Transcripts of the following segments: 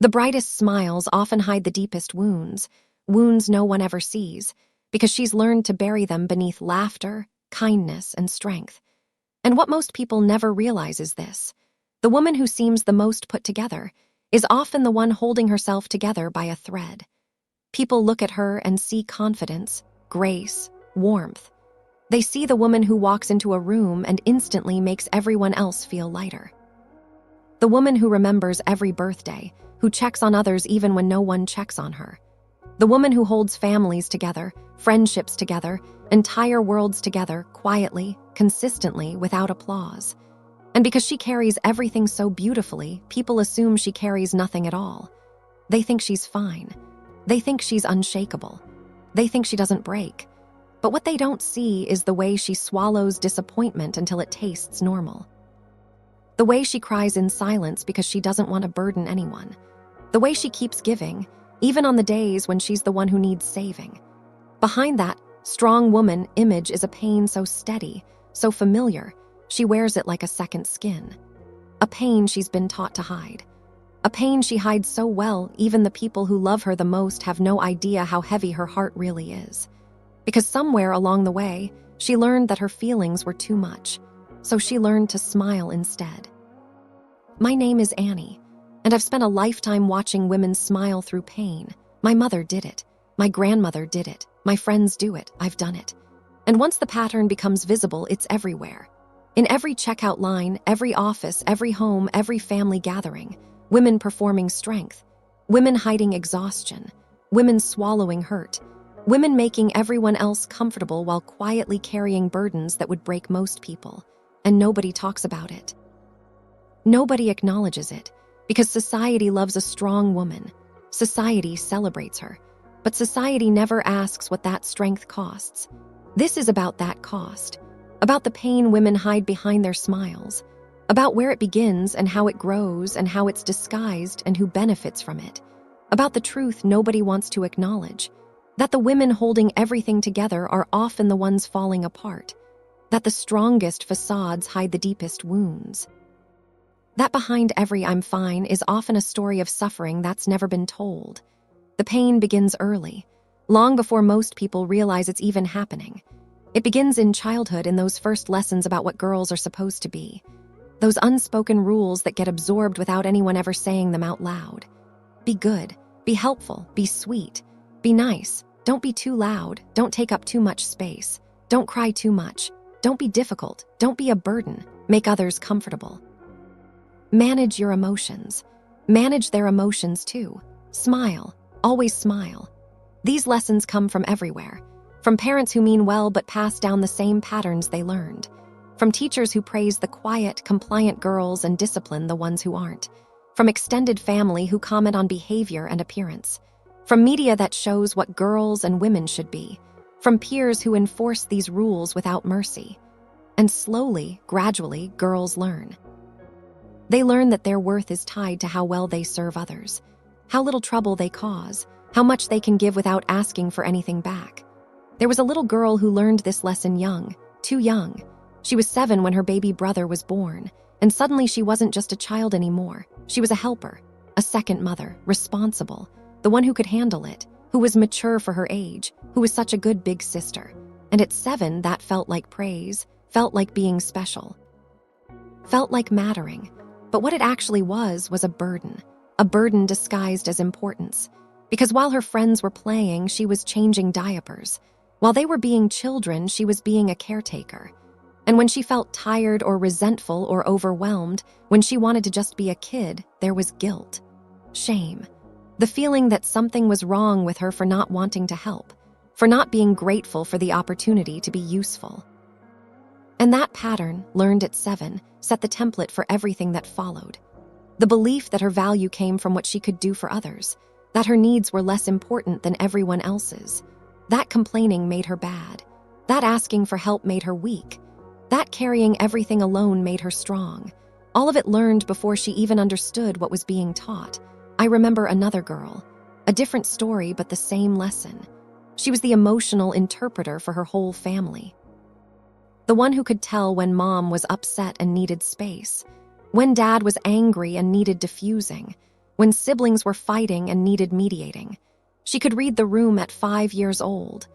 The brightest smiles often hide the deepest wounds, wounds no one ever sees, because she's learned to bury them beneath laughter, kindness, and strength. And what most people never realize is this: the woman who seems the most put together is often the one holding herself together by a thread. People look at her and see confidence, grace, warmth. They see the woman who walks into a room and instantly makes everyone else feel lighter. The woman who remembers every birthday, who checks on others even when no one checks on her. The woman who holds families together, friendships together, entire worlds together, quietly, consistently, without applause. And because she carries everything so beautifully, people assume she carries nothing at all. They think she's fine. They think she's unshakable. They think she doesn't break. But what they don't see is the way she swallows disappointment until it tastes normal. The way she cries in silence because she doesn't want to burden anyone. The way she keeps giving, even on the days when she's the one who needs saving. Behind that strong woman image is a pain so steady, so familiar, she wears it like a second skin. A pain she's been taught to hide. A pain she hides so well, even the people who love her the most have no idea how heavy her heart really is. Because somewhere along the way, she learned that her feelings were too much, so she learned to smile instead. My name is Annie, and I've spent a lifetime watching women smile through pain. My mother did it. My grandmother did it. My friends do it. I've done it. And once the pattern becomes visible, it's everywhere. In every checkout line, every office, every home, every family gathering, women performing strength, women hiding exhaustion, women swallowing hurt, women making everyone else comfortable while quietly carrying burdens that would break most people, and nobody talks about it. Nobody acknowledges it, because society loves a strong woman. Society celebrates her, but society never asks what that strength costs. This is about that cost, about the pain women hide behind their smiles, about where it begins and how it grows and how it's disguised and who benefits from it, about the truth nobody wants to acknowledge, that the women holding everything together are often the ones falling apart, that the strongest facades hide the deepest wounds. That behind every "I'm fine" is often a story of suffering that's never been told. The pain begins early, long before most people realize it's even happening. It begins in childhood, in those first lessons about what girls are supposed to be. Those unspoken rules that get absorbed without anyone ever saying them out loud. Be good, be helpful, be sweet, be nice, don't be too loud, don't take up too much space, don't cry too much, don't be difficult, don't be a burden, make others comfortable. Manage your emotions. Manage their emotions too. Smile, always smile. These lessons come from everywhere. From parents who mean well but pass down the same patterns they learned. From teachers who praise the quiet, compliant girls and discipline the ones who aren't. From extended family who comment on behavior and appearance. From media that shows what girls and women should be. From peers who enforce these rules without mercy. And slowly, gradually, girls learn. They learn that their worth is tied to how well they serve others, how little trouble they cause, how much they can give without asking for anything back. There was a little girl who learned this lesson young, too young. She was 7 when her baby brother was born, and suddenly she wasn't just a child anymore. She was a helper, a second mother, responsible, the one who could handle it, who was mature for her age, who was such a good big sister. And at 7, that felt like praise, felt like being special, felt like mattering. But what it actually was a a burden disguised as importance. Because while her friends were playing, she was changing diapers. While they were being children, she was being a caretaker. And when she felt tired or resentful or overwhelmed, when she wanted to just be a kid, there was guilt, shame, the feeling that something was wrong with her for not wanting to help, for not being grateful for the opportunity to be useful. And that pattern, learned at 7, set the template for everything that followed. The belief that her value came from what she could do for others, that her needs were less important than everyone else's. That complaining made her bad. That asking for help made her weak. That carrying everything alone made her strong. All of it learned before she even understood what was being taught. I remember another girl. A different story, but the same lesson. She was the emotional interpreter for her whole family. The one who could tell when mom was upset and needed space, when dad was angry and needed diffusing, when siblings were fighting and needed mediating. She could read the room at 5 years old,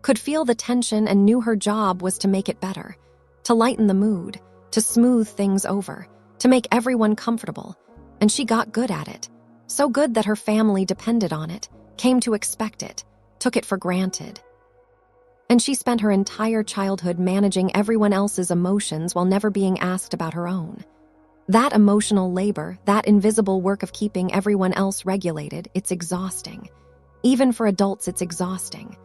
could feel the tension and knew her job was to make it better, to lighten the mood, to smooth things over, to make everyone comfortable. And she got good at it. So good that her family depended on it, came to expect it, took it for granted. And she spent her entire childhood managing everyone else's emotions while never being asked about her own. That emotional labor, that invisible work of keeping everyone else regulated, it's exhausting. Even for adults, it's exhausting.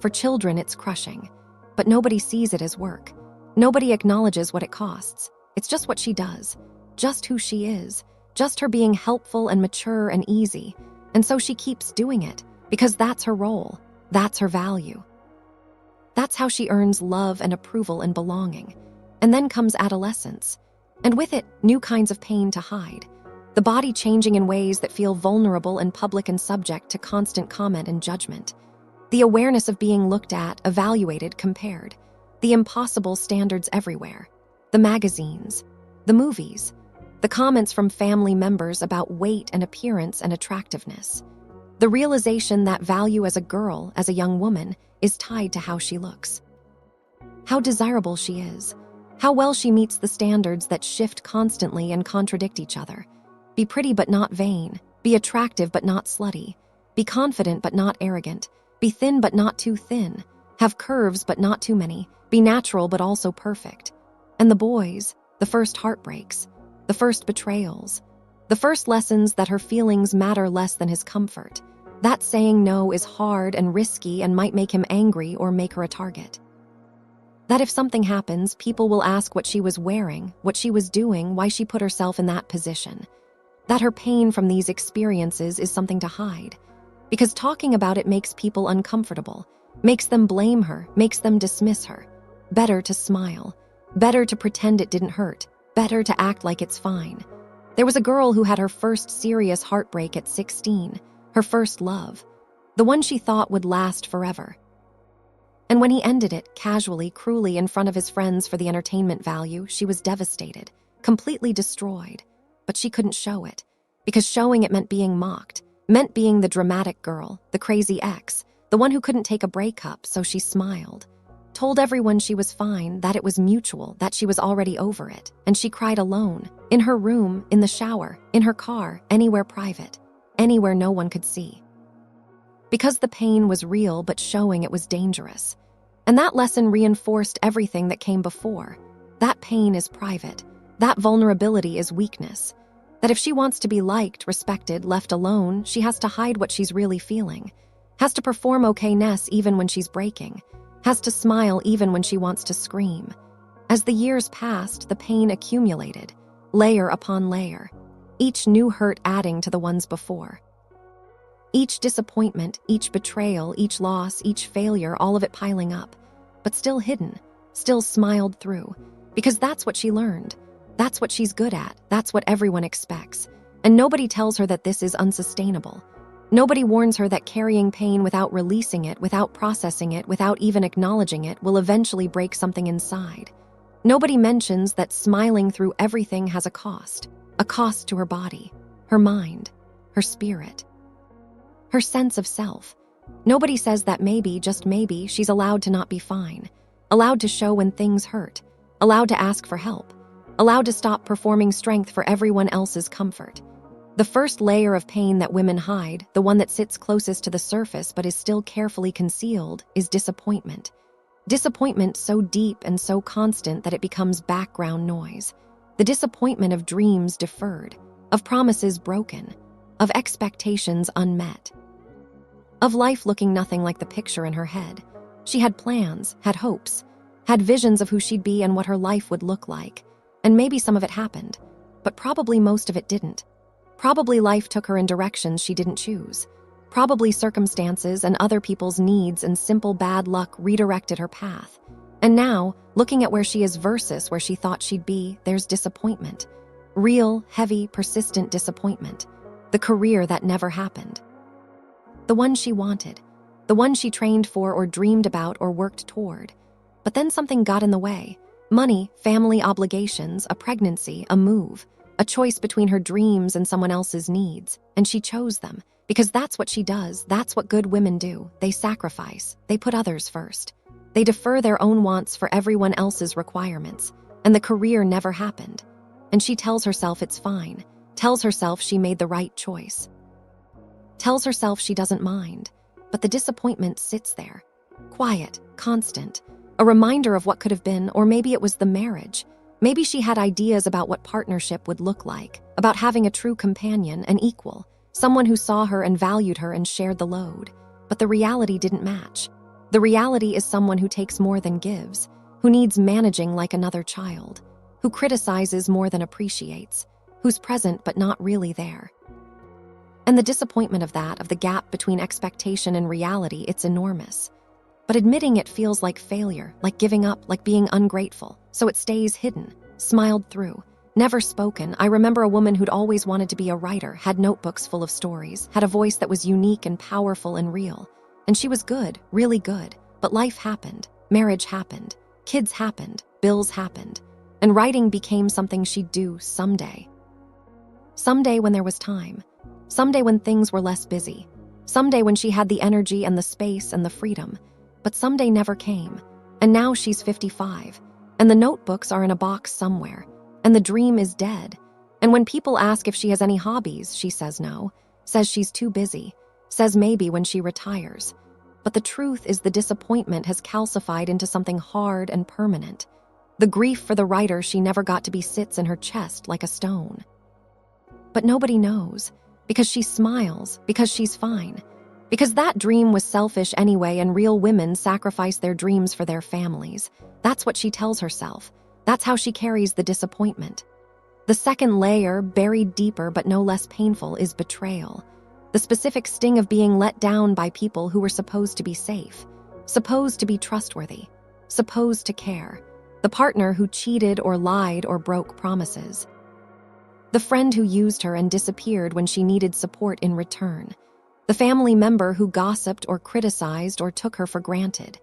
For children, it's crushing. But nobody sees it as work. Nobody acknowledges what it costs. It's just what she does, just who she is, just her being helpful and mature and easy. And so she keeps doing it, because that's her role, that's her value. That's how she earns love and approval and belonging. And then comes adolescence. And with it, new kinds of pain to hide. The body changing in ways that feel vulnerable and public and subject to constant comment and judgment. The awareness of being looked at, evaluated, compared. The impossible standards everywhere. The magazines. The movies. The comments from family members about weight and appearance and attractiveness. The realization that value as a girl, as a young woman, is tied to how she looks. How desirable she is. How well she meets the standards that shift constantly and contradict each other. Be pretty but not vain. Be attractive but not slutty. Be confident but not arrogant. Be thin but not too thin. Have curves but not too many. Be natural but also perfect. And the boys, the first heartbreaks, the first betrayals, the first lessons that her feelings matter less than his comfort. That saying no is hard and risky and might make him angry or make her a target. That if something happens, people will ask what she was wearing, what she was doing, why she put herself in that position. That her pain from these experiences is something to hide. Because talking about it makes people uncomfortable, makes them blame her, makes them dismiss her. Better to smile. Better to pretend it didn't hurt. Better to act like it's fine. There was a girl who had her first serious heartbreak at 16, her first love, the one she thought would last forever. And when he ended it, casually, cruelly, in front of his friends for the entertainment value, she was devastated, completely destroyed. But she couldn't show it, because showing it meant being mocked, meant being the dramatic girl, the crazy ex, the one who couldn't take a breakup, so she smiled. Told everyone she was fine, that it was mutual, that she was already over it. And she cried alone, in her room, in the shower, in her car, anywhere private, anywhere no one could see. Because the pain was real, but showing it was dangerous. And that lesson reinforced everything that came before. That pain is private. That vulnerability is weakness. That if she wants to be liked, respected, left alone, she has to hide what she's really feeling. Has to perform okayness even when she's breaking. Has to smile even when she wants to scream. As the years passed, the pain accumulated, layer upon layer. Each new hurt adding to the ones before. Each disappointment, each betrayal, each loss, each failure, all of it piling up. But still hidden, still smiled through. Because that's what she learned. That's what she's good at. That's what everyone expects. And nobody tells her that this is unsustainable. Nobody warns her that carrying pain without releasing it, without processing it, without even acknowledging it, will eventually break something inside. Nobody mentions that smiling through everything has a cost to her body, her mind, her spirit. Her sense of self. Nobody says that maybe, just maybe, she's allowed to not be fine. Allowed to show when things hurt. Allowed to ask for help. Allowed to stop performing strength for everyone else's comfort. The first layer of pain that women hide, the one that sits closest to the surface but is still carefully concealed, is disappointment. Disappointment so deep and so constant that it becomes background noise. The disappointment of dreams deferred, of promises broken, of expectations unmet. Of life looking nothing like the picture in her head. She had plans, had hopes, had visions of who she'd be and what her life would look like. And maybe some of it happened, but probably most of it didn't. Probably life took her in directions she didn't choose. Probably circumstances and other people's needs and simple bad luck redirected her path. And now, looking at where she is versus where she thought she'd be, there's disappointment. Real, heavy, persistent disappointment. The career that never happened. The one she wanted. The one she trained for or dreamed about or worked toward. But then something got in the way. Money, family obligations, a pregnancy, a move. a choice between her dreams and someone else's needs, and she chose them. Because that's what she does, that's what good women do. They sacrifice, they put others first. They defer their own wants for everyone else's requirements, and the career never happened. And she tells herself it's fine, tells herself she made the right choice, tells herself she doesn't mind, but the disappointment sits there, quiet, constant, a reminder of what could have been, or maybe it was the marriage. Maybe she had ideas about what partnership would look like, about having a true companion, an equal, someone who saw her and valued her and shared the load. But the reality didn't match. The reality is someone who takes more than gives, who needs managing like another child, who criticizes more than appreciates, who's present but not really there. And the disappointment of the gap between expectation and reality, it's enormous. But admitting it feels like failure, like giving up, like being ungrateful. So it stays hidden, smiled through, never spoken. I remember a woman who'd always wanted to be a writer, had notebooks full of stories, had a voice that was unique and powerful and real. And she was good, really good. But life happened, marriage happened, kids happened, bills happened. And writing became something she'd do someday. Someday when there was time. Someday when things were less busy. Someday when she had the energy and the space and the freedom. But someday never came. And now she's 55. And the notebooks are in a box somewhere. And the dream is dead. And when people ask if she has any hobbies, she says no. Says she's too busy. Says maybe when she retires. But the truth is the disappointment has calcified into something hard and permanent. The grief for the writer she never got to be sits in her chest like a stone. But nobody knows. Because she smiles. Because she's fine. Because that dream was selfish anyway, and real women sacrifice their dreams for their families. That's what she tells herself. That's how she carries the disappointment. The second layer, buried deeper but no less painful, is betrayal. The specific sting of being let down by people who were supposed to be safe, supposed to be trustworthy, supposed to care. The partner who cheated or lied or broke promises. The friend who used her and disappeared when she needed support in return. The family member who gossiped or criticized or took her for granted.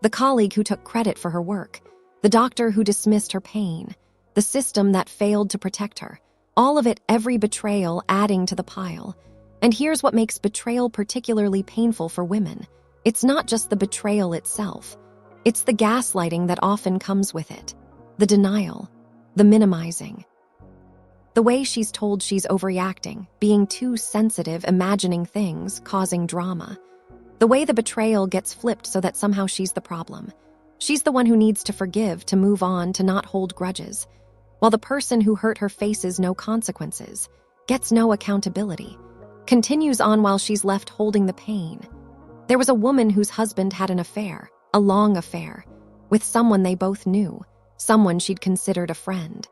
The colleague who took credit for her work. The doctor who dismissed her pain. The system that failed to protect her. All of it, every betrayal adding to the pile. And here's what makes betrayal particularly painful for women. It's not just the betrayal itself. It's the gaslighting that often comes with it. The denial. The minimizing. The way she's told she's overreacting, being too sensitive, imagining things, causing drama. The way the betrayal gets flipped so that somehow she's the problem. She's the one who needs to forgive, to move on, to not hold grudges. While the person who hurt her faces no consequences, gets no accountability, continues on while she's left holding the pain. There was a woman whose husband had an affair, a long affair, with someone they both knew, someone she'd considered a friend.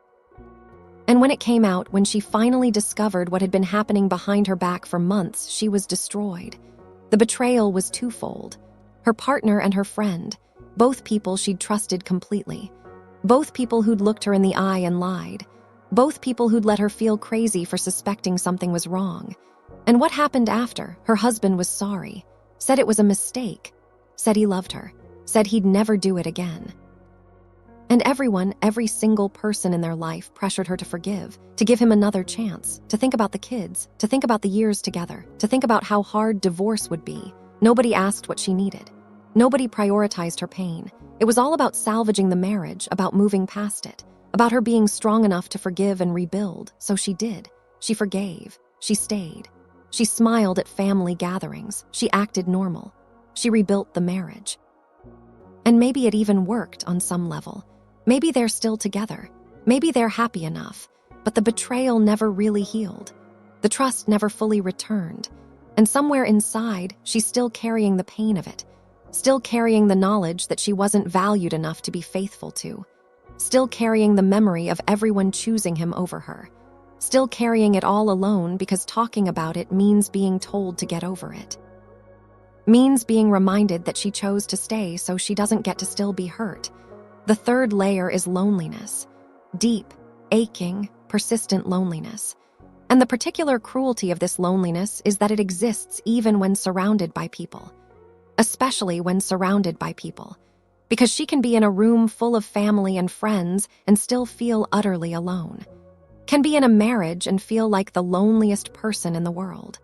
And when it came out, when she finally discovered what had been happening behind her back for months, she was destroyed. The betrayal was twofold. Her partner and her friend, both people she'd trusted completely. Both people who'd looked her in the eye and lied. Both people who'd let her feel crazy for suspecting something was wrong. And what happened after? Her husband was sorry, said it was a mistake, said he loved her, said he'd never do it again. And everyone, every single person in their life pressured her to forgive, to give him another chance, to think about the kids, to think about the years together, to think about how hard divorce would be. Nobody asked what she needed. Nobody prioritized her pain. It was all about salvaging the marriage, about moving past it, about her being strong enough to forgive and rebuild. So she did. She forgave. She stayed. She smiled at family gatherings. She acted normal. She rebuilt the marriage. And maybe it even worked on some level. Maybe they're still together. Maybe they're happy enough. But the betrayal never really healed. The trust never fully returned. And somewhere inside, she's still carrying the pain of it. Still carrying the knowledge that she wasn't valued enough to be faithful to. Still carrying the memory of everyone choosing him over her. Still carrying it all alone because talking about it means being told to get over it. Means being reminded that she chose to stay so she doesn't get to still be hurt. The third layer is loneliness. Deep, aching, persistent loneliness. And the particular cruelty of this loneliness is that it exists even when surrounded by people. Especially when surrounded by people. Because she can be in a room full of family and friends and still feel utterly alone. Can be in a marriage and feel like the loneliest person in the world.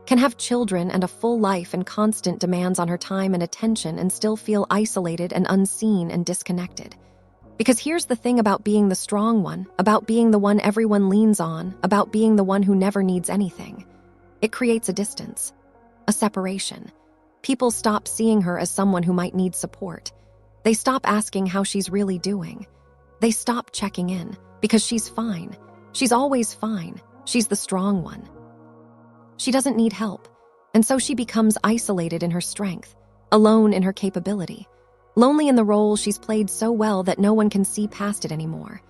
Can have children and a full life and constant demands on her time and attention and still feel isolated and unseen and disconnected. Because here's the thing about being the strong one, about being the one everyone leans on, about being the one who never needs anything. It creates a distance, a separation. People stop seeing her as someone who might need support. They stop asking how she's really doing. They stop checking in because she's fine. She's always fine. She's the strong one. She doesn't need help, and so she becomes isolated in her strength, alone in her capability, lonely in the role she's played so well that no one can see past it anymore.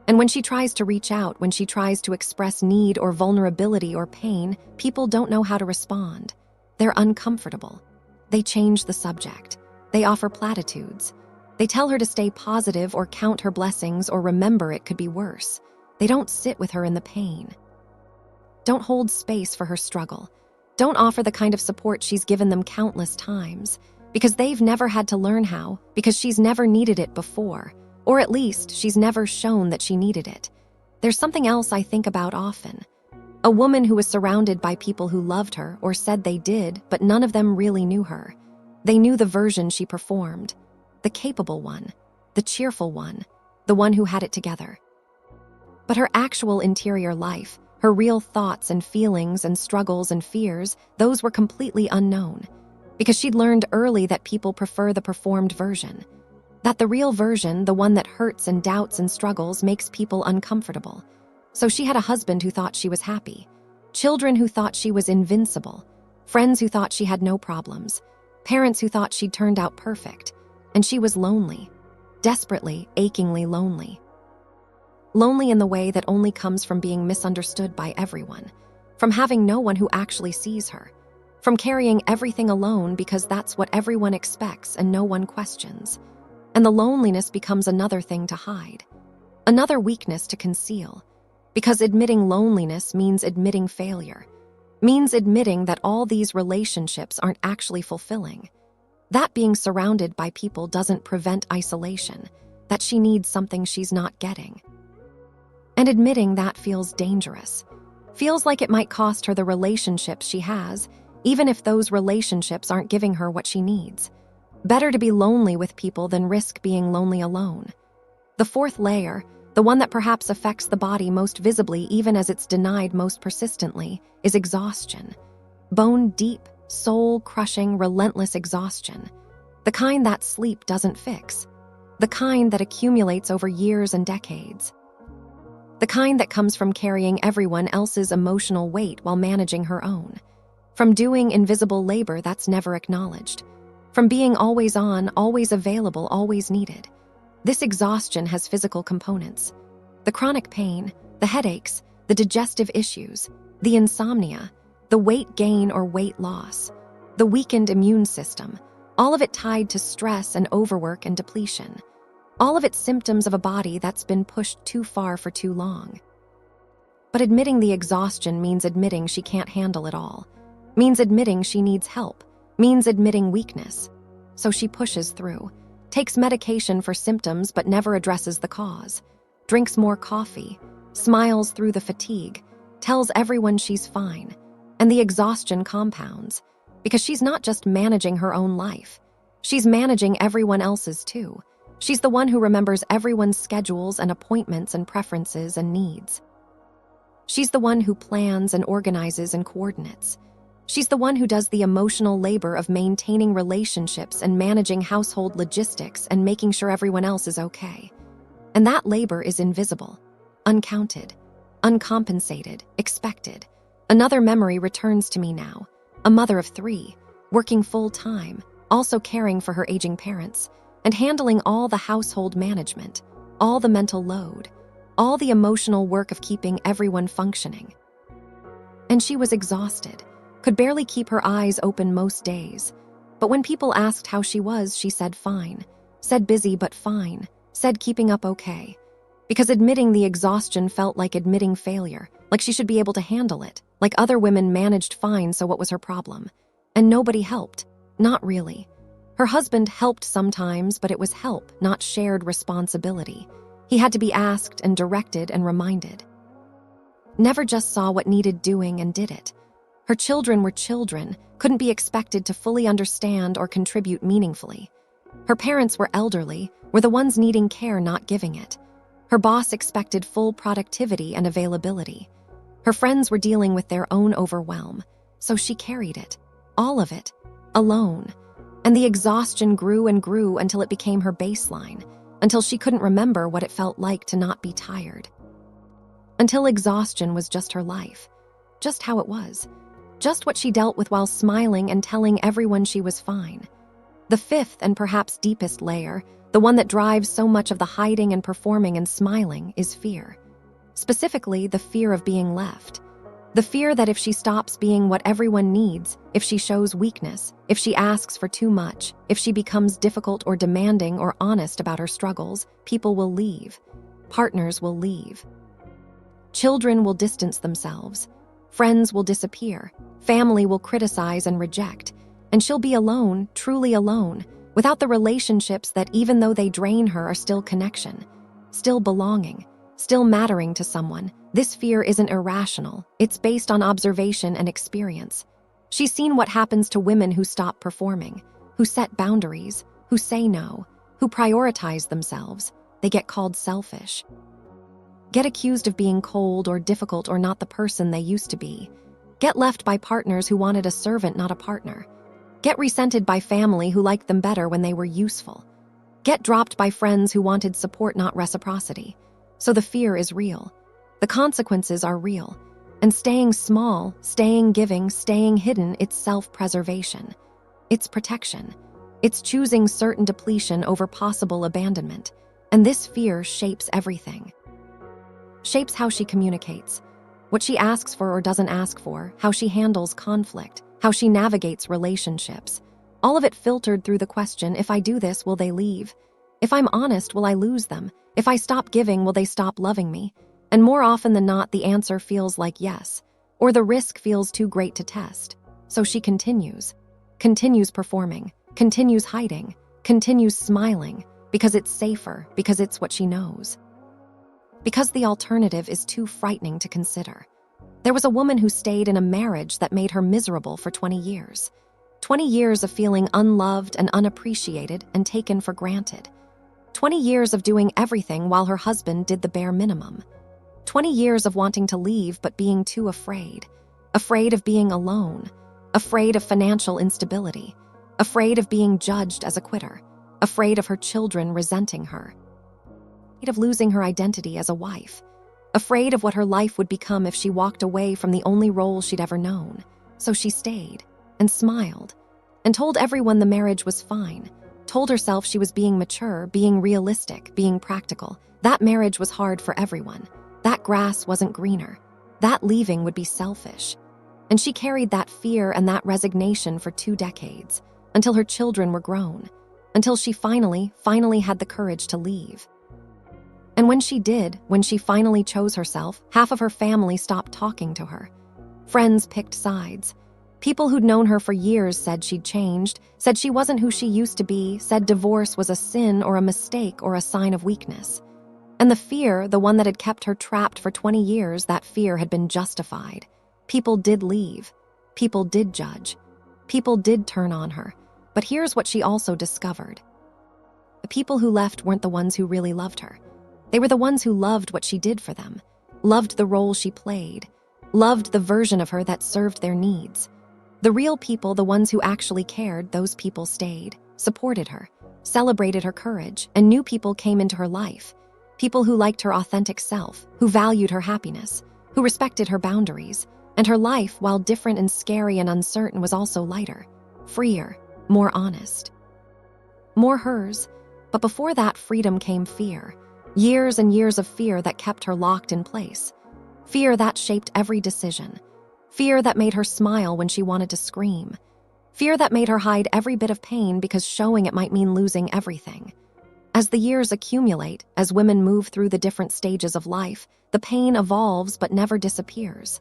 And when she tries to reach out, when she tries to express need or vulnerability or pain, people don't know how to respond. They're uncomfortable. They change the subject. They offer platitudes. They tell her to stay positive or count her blessings or remember it could be worse. They don't sit with her in the pain. Don't hold space for her struggle. Don't offer the kind of support she's given them countless times, because they've never had to learn how, because she's never needed it before, or at least she's never shown that she needed it. There's something else I think about often. A woman who was surrounded by people who loved her or said they did, but none of them really knew her. They knew the version she performed, the capable one, the cheerful one, the one who had it together. But her actual interior life, her real thoughts and feelings and struggles and fears, those were completely unknown. Because she'd learned early that people prefer the performed version. That the real version, the one that hurts and doubts and struggles, makes people uncomfortable. So she had a husband who thought she was happy, children who thought she was invincible, friends who thought she had no problems, parents who thought she'd turned out perfect. And she was lonely, desperately, achingly lonely. Lonely in the way that only comes from being misunderstood by everyone, from having no one who actually sees her, from carrying everything alone because that's what everyone expects and no one questions. And the loneliness becomes another thing to hide, another weakness to conceal, because admitting loneliness means admitting failure, means admitting that all these relationships aren't actually fulfilling. That being surrounded by people doesn't prevent isolation, that she needs something she's not getting. And admitting that feels dangerous. Feels like it might cost her the relationships she has, even if those relationships aren't giving her what she needs. Better to be lonely with people than risk being lonely alone. The fourth layer, the one that perhaps affects the body most visibly even as it's denied most persistently, is exhaustion. Bone-deep, soul-crushing, relentless exhaustion. The kind that sleep doesn't fix. The kind that accumulates over years and decades. The kind that comes from carrying everyone else's emotional weight while managing her own. From doing invisible labor that's never acknowledged. From being always on, always available, always needed. This exhaustion has physical components. The chronic pain, the headaches, the digestive issues, the insomnia, the weight gain or weight loss, the weakened immune system, all of it tied to stress and overwork and depletion. All of it symptoms of a body that's been pushed too far for too long. But admitting the exhaustion means admitting she can't handle it all, means admitting she needs help, means admitting weakness. So she pushes through, takes medication for symptoms but never addresses the cause, drinks more coffee, smiles through the fatigue, tells everyone she's fine, and the exhaustion compounds, because she's not just managing her own life, she's managing everyone else's too. She's the one who remembers everyone's schedules and appointments and preferences and needs. She's the one who plans and organizes and coordinates. She's the one who does the emotional labor of maintaining relationships and managing household logistics and making sure everyone else is okay. And that labor is invisible, uncounted, uncompensated, expected. Another memory returns to me now. A mother of 3, working full-time, also caring for her aging parents, and handling all the household management, all the mental load, all the emotional work of keeping everyone functioning. And she was exhausted, could barely keep her eyes open most days. But when people asked how she was, she said fine, said busy but fine, said keeping up okay. Because admitting the exhaustion felt like admitting failure, like she should be able to handle it, like other women managed fine, so what was her problem? And nobody helped, not really. Her husband helped sometimes, but it was help, not shared responsibility. He had to be asked and directed and reminded. never just saw what needed doing and did it. Her children were children, couldn't be expected to fully understand or contribute meaningfully. Her parents were elderly, were the ones needing care, not giving it. Her boss expected full productivity and availability. Her friends were dealing with their own overwhelm, so she carried it, all of it, alone. And the exhaustion grew and grew until it became her baseline, until she couldn't remember what it felt like to not be tired. Until exhaustion was just her life, just how it was, just what she dealt with while smiling and telling everyone she was fine. The fifth and perhaps deepest layer, the one that drives so much of the hiding and performing and smiling, is fear. Specifically, the fear of being left. The fear that if she stops being what everyone needs, if she shows weakness, if she asks for too much, if she becomes difficult or demanding or honest about her struggles, people will leave. Partners will leave. Children will distance themselves. Friends will disappear. Family will criticize and reject. And she'll be alone, truly alone, without the relationships that, even though they drain her, are still connection, still belonging, still mattering to someone. This fear isn't irrational. It's based on observation and experience. She's seen what happens to women who stop performing, who set boundaries, who say no, who prioritize themselves. They get called selfish, get accused of being cold or difficult or not the person they used to be, get left by partners who wanted a servant, not a partner, get resented by family who liked them better when they were useful, get dropped by friends who wanted support, not reciprocity. So the fear is real. The consequences are real. And staying small, staying giving, staying hidden, it's self-preservation. It's protection. It's choosing certain depletion over possible abandonment. And this fear shapes everything. Shapes how she communicates, what she asks for or doesn't ask for, how she handles conflict, how she navigates relationships. All of it filtered through the question, if I do this, will they leave? If I'm honest, will I lose them? If I stop giving, will they stop loving me? And more often than not, the answer feels like yes, or the risk feels too great to test. So she continues performing, continues hiding, continues smiling, because it's safer, because it's what she knows. Because the alternative is too frightening to consider. There was a woman who stayed in a marriage that made her miserable for 20 years. 20 years of feeling unloved and unappreciated and taken for granted. 20 years of doing everything while her husband did the bare minimum. 20 years of wanting to leave but being too afraid. Afraid of being alone. Afraid of financial instability. Afraid of being judged as a quitter. Afraid of her children resenting her. Afraid of losing her identity as a wife. Afraid of what her life would become if she walked away from the only role she'd ever known. So she stayed and smiled and told everyone the marriage was fine. Told herself she was being mature, being realistic, being practical. That marriage was hard for everyone. That grass wasn't greener. That leaving would be selfish. And she carried that fear and that resignation for 2 decades, until her children were grown, until she finally had the courage to leave. And when she did, when she finally chose herself, half of her family stopped talking to her. Friends picked sides. People who'd known her for years said she'd changed, said she wasn't who she used to be, said divorce was a sin or a mistake or a sign of weakness. And the fear, the one that had kept her trapped for 20 years, that fear had been justified. People did leave. People did judge. People did turn on her. But here's what she also discovered. The people who left weren't the ones who really loved her. They were the ones who loved what she did for them, loved the role she played, loved the version of her that served their needs. The real people, the ones who actually cared, those people stayed, supported her, celebrated her courage, and new people came into her life. People who liked her authentic self, who valued her happiness, who respected her boundaries. And her life, while different and scary and uncertain, was also lighter, freer, more honest. More hers. But before that freedom came fear. Years and years of fear that kept her locked in place. Fear that shaped every decision. Fear that made her smile when she wanted to scream. Fear that made her hide every bit of pain because showing it might mean losing everything. As the years accumulate, as women move through the different stages of life, the pain evolves but never disappears.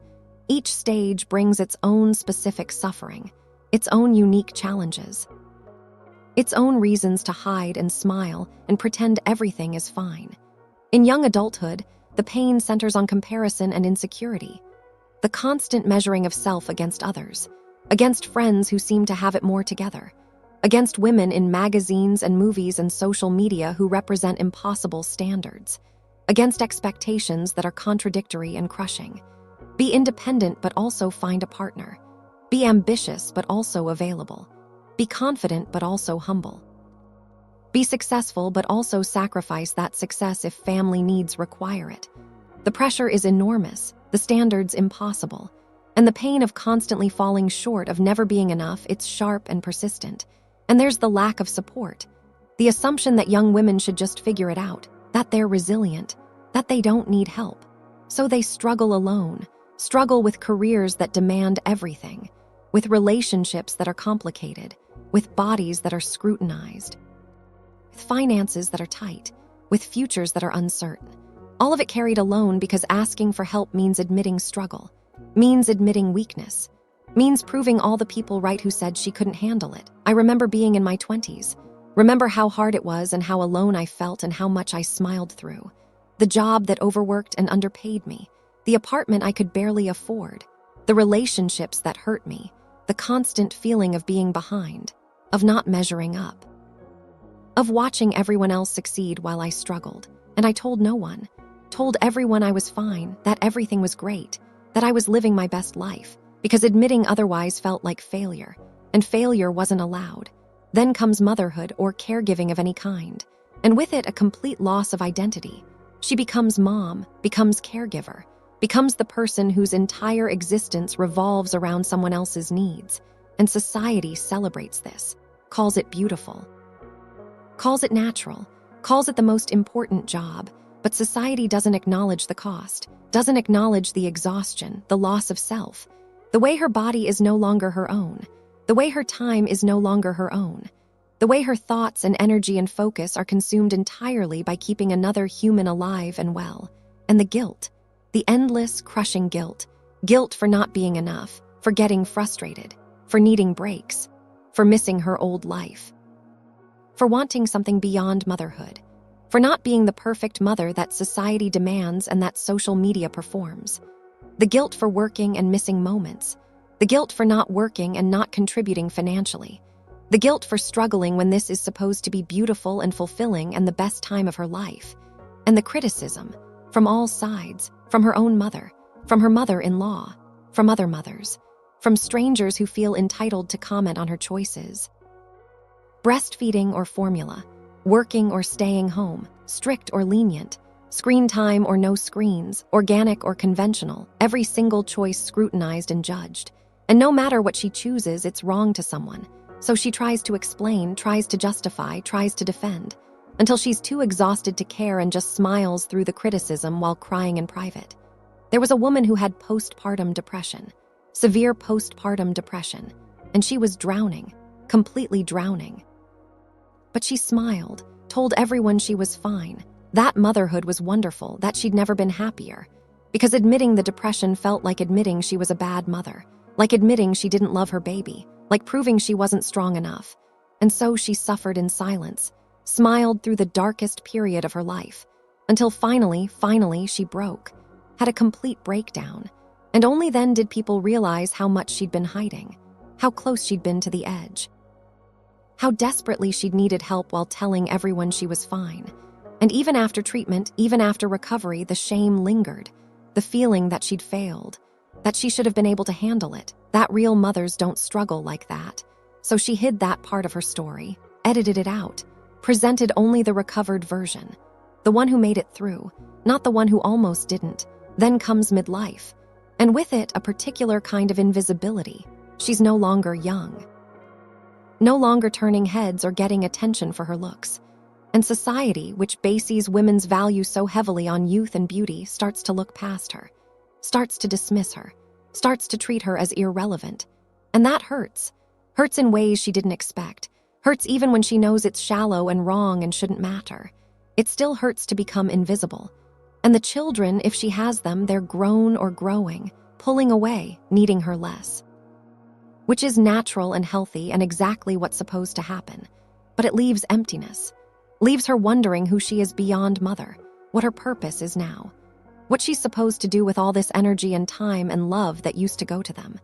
Each stage brings its own specific suffering, its own unique challenges, its own reasons to hide and smile and pretend everything is fine. In young adulthood, The pain centers on comparison and insecurity. The constant measuring of self against others, against friends who seem to have it more together, against women in magazines and movies and social media who represent impossible standards, against expectations that are contradictory and crushing. Be independent but also find a partner. Be ambitious but also available. Be confident but also humble. Be successful but also sacrifice that success if family needs require it. The pressure is enormous, the standards impossible, and the pain of constantly falling short of never being enough, it's sharp and persistent. And there's the lack of support, the assumption that young women should just figure it out, that they're resilient, that they don't need help. So they struggle alone, struggle with careers that demand everything, with relationships that are complicated, with bodies that are scrutinized, with finances that are tight, with futures that are uncertain. All of it carried alone because asking for help means admitting struggle, means admitting weakness, means proving all the people right who said she couldn't handle it. I remember being in my 20s, remember how hard it was and how alone I felt and how much I smiled through. The job that overworked and underpaid me, the apartment I could barely afford, the relationships that hurt me, the constant feeling of being behind, of not measuring up, of watching everyone else succeed while I struggled. And I told no one, told everyone I was fine, that everything was great, that I was living my best life, because admitting otherwise felt like failure, and failure wasn't allowed. Then comes motherhood or caregiving of any kind, and with it a complete loss of identity. She becomes mom, becomes caregiver, becomes the person whose entire existence revolves around someone else's needs, and society celebrates this, calls it beautiful, calls it natural, calls it the most important job, but society doesn't acknowledge the cost, doesn't acknowledge the exhaustion, the loss of self, the way her body is no longer her own, the way her time is no longer her own, the way her thoughts and energy and focus are consumed entirely by keeping another human alive and well, and the guilt, the endless, crushing guilt, guilt for not being enough, for getting frustrated, for needing breaks, for missing her old life, for wanting something beyond motherhood, for not being the perfect mother that society demands and that social media performs. The guilt for working and missing moments. The guilt for not working and not contributing financially. The guilt for struggling when this is supposed to be beautiful and fulfilling and the best time of her life. And the criticism, from all sides, from her own mother, from her mother-in-law, from other mothers, from strangers who feel entitled to comment on her choices. Breastfeeding or formula, working or staying home, strict or lenient, screen time or no screens, organic or conventional, every single choice scrutinized and judged. And no matter what she chooses, it's wrong to someone. So she tries to explain, tries to justify, tries to defend, until she's too exhausted to care and just smiles through the criticism while crying in private. There was a woman who had postpartum depression, severe postpartum depression, and she was drowning, completely drowning. But she smiled, told everyone she was fine, that motherhood was wonderful, that she'd never been happier, because admitting the depression felt like admitting she was a bad mother, like admitting she didn't love her baby, like proving she wasn't strong enough. And so she suffered in silence, smiled through the darkest period of her life, until finally she broke, had a complete breakdown. And only then did people realize how much she'd been hiding, how close she'd been to the edge, how desperately she'd needed help while telling everyone she was fine. And even after treatment, even after recovery, the shame lingered, the feeling that she'd failed, that she should have been able to handle it, that real mothers don't struggle like that. So she hid that part of her story, edited it out, presented only the recovered version, the one who made it through, not the one who almost didn't. Then comes midlife, and with it a particular kind of invisibility. She's no longer young, no longer turning heads or getting attention for her looks. And society, which bases women's value so heavily on youth and beauty, starts to look past her, starts to dismiss her, starts to treat her as irrelevant. And that hurts. Hurts in ways she didn't expect. Hurts even when she knows it's shallow and wrong and shouldn't matter. It still hurts to become invisible. And the children, if she has them, they're grown or growing, pulling away, needing her less. Which is natural and healthy and exactly what's supposed to happen. But it leaves emptiness. Leaves her wondering who she is beyond mother, what her purpose is now. what she's supposed to do with all this energy and time and love that used to go to them.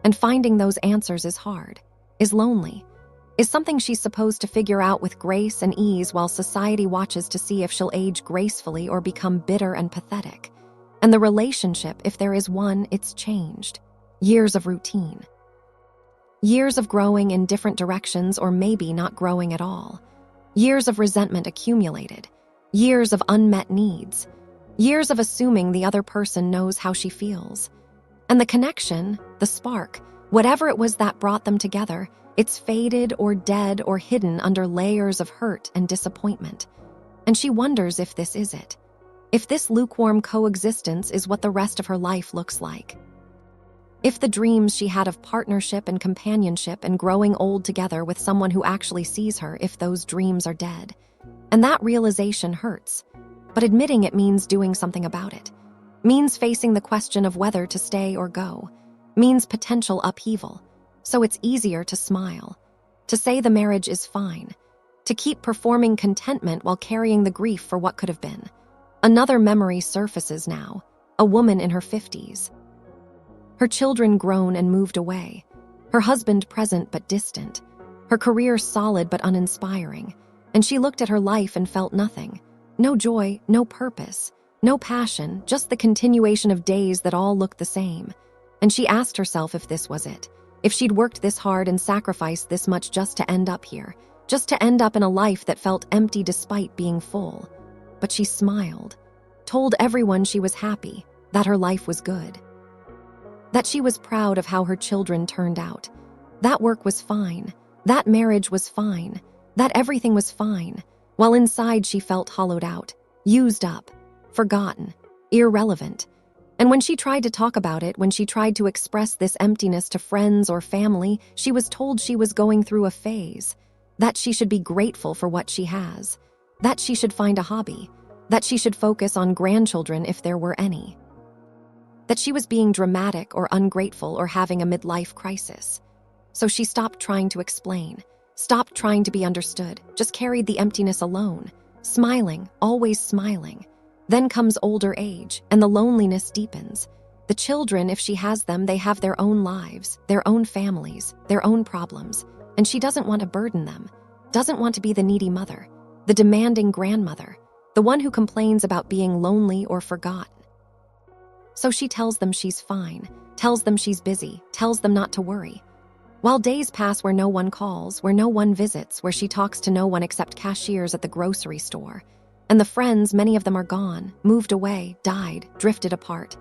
And finding those answers is hard, is lonely, is something she's supposed to figure out with grace and ease while society watches to see if she'll age gracefully or become bitter and pathetic. And the relationship, if there is one, it's changed. Years of routine. Years of growing in different directions or maybe not growing at all. Years of resentment accumulated. Years of unmet needs. Years of assuming the other person knows how she feels. And the connection, the spark, whatever it was that brought them together, it's faded or dead or hidden under layers of hurt and disappointment. And she wonders if this is it. If this lukewarm coexistence is what the rest of her life looks like. If the dreams she had of partnership and companionship and growing old together with someone who actually sees her, if those dreams are dead. And that realization hurts. But admitting it means doing something about it. Means facing the question of whether to stay or go. Means potential upheaval. So it's easier to smile. To say the marriage is fine. To keep performing contentment while carrying the grief for what could have been. Another memory surfaces now. A woman in her 50s. Her children grown and moved away. Her husband present but distant. Her career solid but uninspiring. And she looked at her life and felt nothing. No joy, no purpose, no passion, just the continuation of days that all looked the same. And she asked herself if this was it. If she'd worked this hard and sacrificed this much just to end up here. Just to end up in a life that felt empty despite being full. But she smiled. Told everyone she was happy, that her life was good. That she was proud of how her children turned out. That work was fine. That marriage was fine. That everything was fine. While inside she felt hollowed out, used up, forgotten, irrelevant. And when she tried to talk about it, when she tried to express this emptiness to friends or family, she was told she was going through a phase, that she should be grateful for what she has, that she should find a hobby, that she should focus on grandchildren if there were any, that she was being dramatic or ungrateful or having a midlife crisis. So she stopped trying to explain. Stopped trying to be understood, just carried the emptiness alone, smiling, always smiling. Then comes older age, and the loneliness deepens. The children, if she has them, they have their own lives, their own families, their own problems, and she doesn't want to burden them, doesn't want to be the needy mother, the demanding grandmother, the one who complains about being lonely or forgotten. So she tells them she's fine, tells them she's busy, tells them not to worry. While days pass where no one calls, where no one visits, where she talks to no one except cashiers at the grocery store. And the friends, many of them are gone, moved away, died, drifted apart.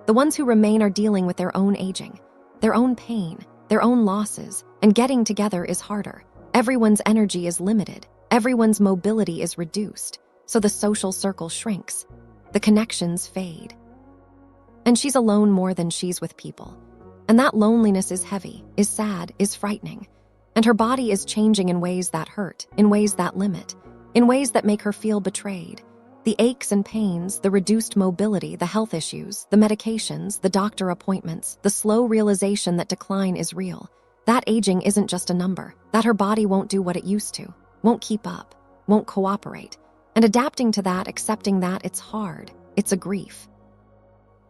The ones who remain are dealing with their own aging, their own pain, their own losses, and getting together is harder. Everyone's energy is limited. Everyone's mobility is reduced. So the social circle shrinks. The connections fade. And she's alone more than she's with people. And that loneliness is heavy, is sad, is frightening. And her body is changing in ways that hurt, in ways that limit, in ways that make her feel betrayed. The aches and pains, the reduced mobility, the health issues, the medications, the doctor appointments, the slow realization that decline is real. That aging isn't just a number, that her body won't do what it used to, won't keep up, won't cooperate. And adapting to that, accepting that, it's hard. It's a grief.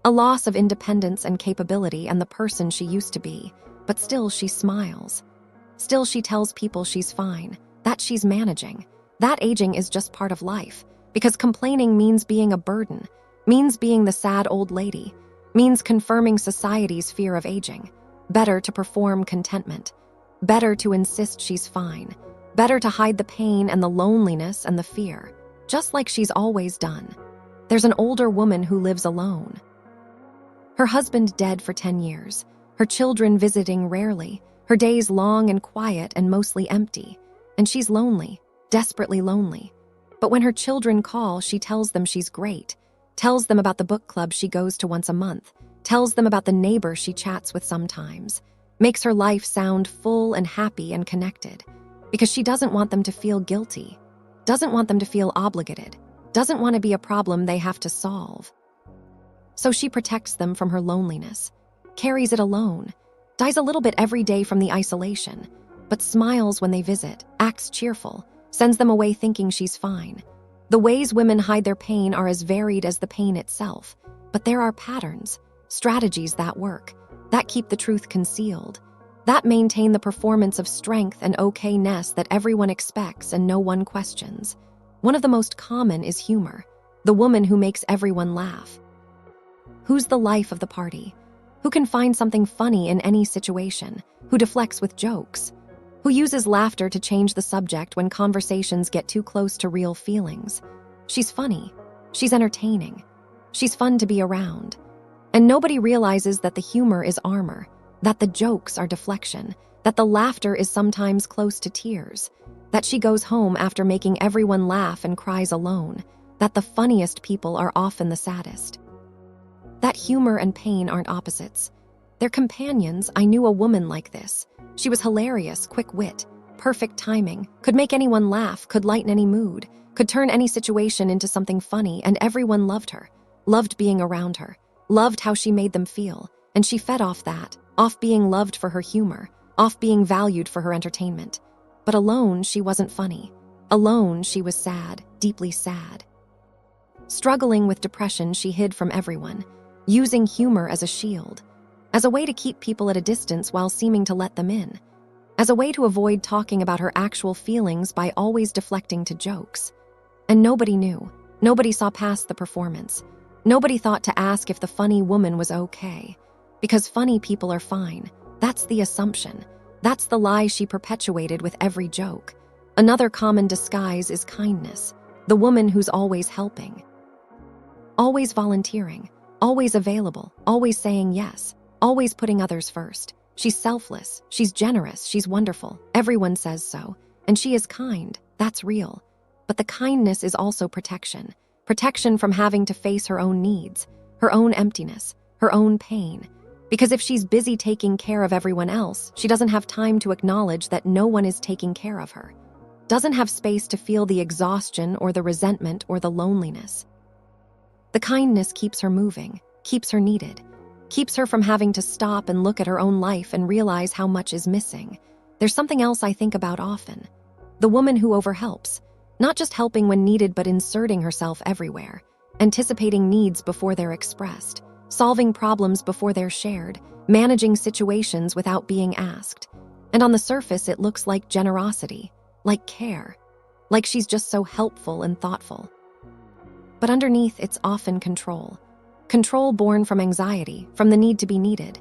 A loss of independence and capability and the person she used to be, but still she smiles. Still she tells people she's fine, that she's managing. That aging is just part of life, because complaining means being a burden, means being the sad old lady, means confirming society's fear of aging. Better to perform contentment. Better to insist she's fine. Better to hide the pain and the loneliness and the fear, just like she's always done. There's an older woman who lives alone. Her husband dead for 10 years, her children visiting rarely, her days long and quiet and mostly empty, and she's lonely, desperately lonely. But when her children call, she tells them she's great, tells them about the book club she goes to once a month, tells them about the neighbor she chats with sometimes, makes her life sound full and happy and connected, because she doesn't want them to feel guilty, doesn't want them to feel obligated, doesn't want to be a problem they have to solve. So she protects them from her loneliness, carries it alone, dies a little bit every day from the isolation, but smiles when they visit, acts cheerful, sends them away thinking she's fine. The ways women hide their pain are as varied as the pain itself. But there are patterns, strategies that work, that keep the truth concealed, that maintain the performance of strength and okayness that everyone expects and no one questions. One of the most common is humor, the woman who makes everyone laugh. Who's the life of the party? Who can find something funny in any situation? Who deflects with jokes? Who uses laughter to change the subject when conversations get too close to real feelings? She's funny. She's entertaining. She's fun to be around. And nobody realizes that the humor is armor, that the jokes are deflection, that the laughter is sometimes close to tears, that she goes home after making everyone laugh and cries alone, that the funniest people are often the saddest. That humor and pain aren't opposites. They're companions. I knew a woman like this. She was hilarious, quick wit, perfect timing, could make anyone laugh, could lighten any mood, could turn any situation into something funny, and everyone loved her, loved being around her, loved how she made them feel, and she fed off that, off being loved for her humor, off being valued for her entertainment. But alone, she wasn't funny. Alone, she was sad, deeply sad. Struggling with depression, she hid from everyone, using humor as a shield, as a way to keep people at a distance while seeming to let them in, as a way to avoid talking about her actual feelings by always deflecting to jokes. And nobody knew. Nobody saw past the performance. Nobody thought to ask if the funny woman was okay. Because funny people are fine. That's the assumption. That's the lie she perpetuated with every joke. Another common disguise is kindness, the woman who's always helping, always volunteering, always available, always saying yes, always putting others first. She's selfless, she's generous, she's wonderful. Everyone says so. And she is kind. That's real. But the kindness is also protection. Protection from having to face her own needs, her own emptiness, her own pain. Because if she's busy taking care of everyone else, she doesn't have time to acknowledge that no one is taking care of her. Doesn't have space to feel the exhaustion or the resentment or the loneliness. The kindness keeps her moving, keeps her needed, keeps her from having to stop and look at her own life and realize how much is missing. There's something else I think about often. The woman who overhelps, not just helping when needed but inserting herself everywhere, anticipating needs before they're expressed, solving problems before they're shared, managing situations without being asked. And on the surface, it looks like generosity, like care, like she's just so helpful and thoughtful. But underneath, it's often control. Control born from anxiety, from the need to be needed,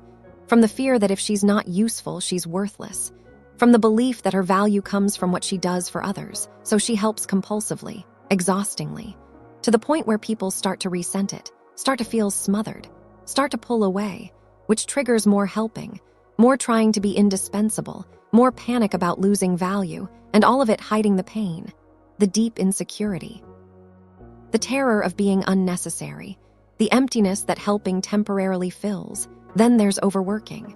from the fear that if she's not useful, she's worthless, from the belief that her value comes from what she does for others, so she helps compulsively, exhaustingly, to the point where people start to resent it, start to feel smothered, start to pull away, which triggers more helping, more trying to be indispensable, more panic about losing value, and all of it hiding the pain, the deep insecurity, the terror of being unnecessary, the emptiness that helping temporarily fills. Then there's overworking.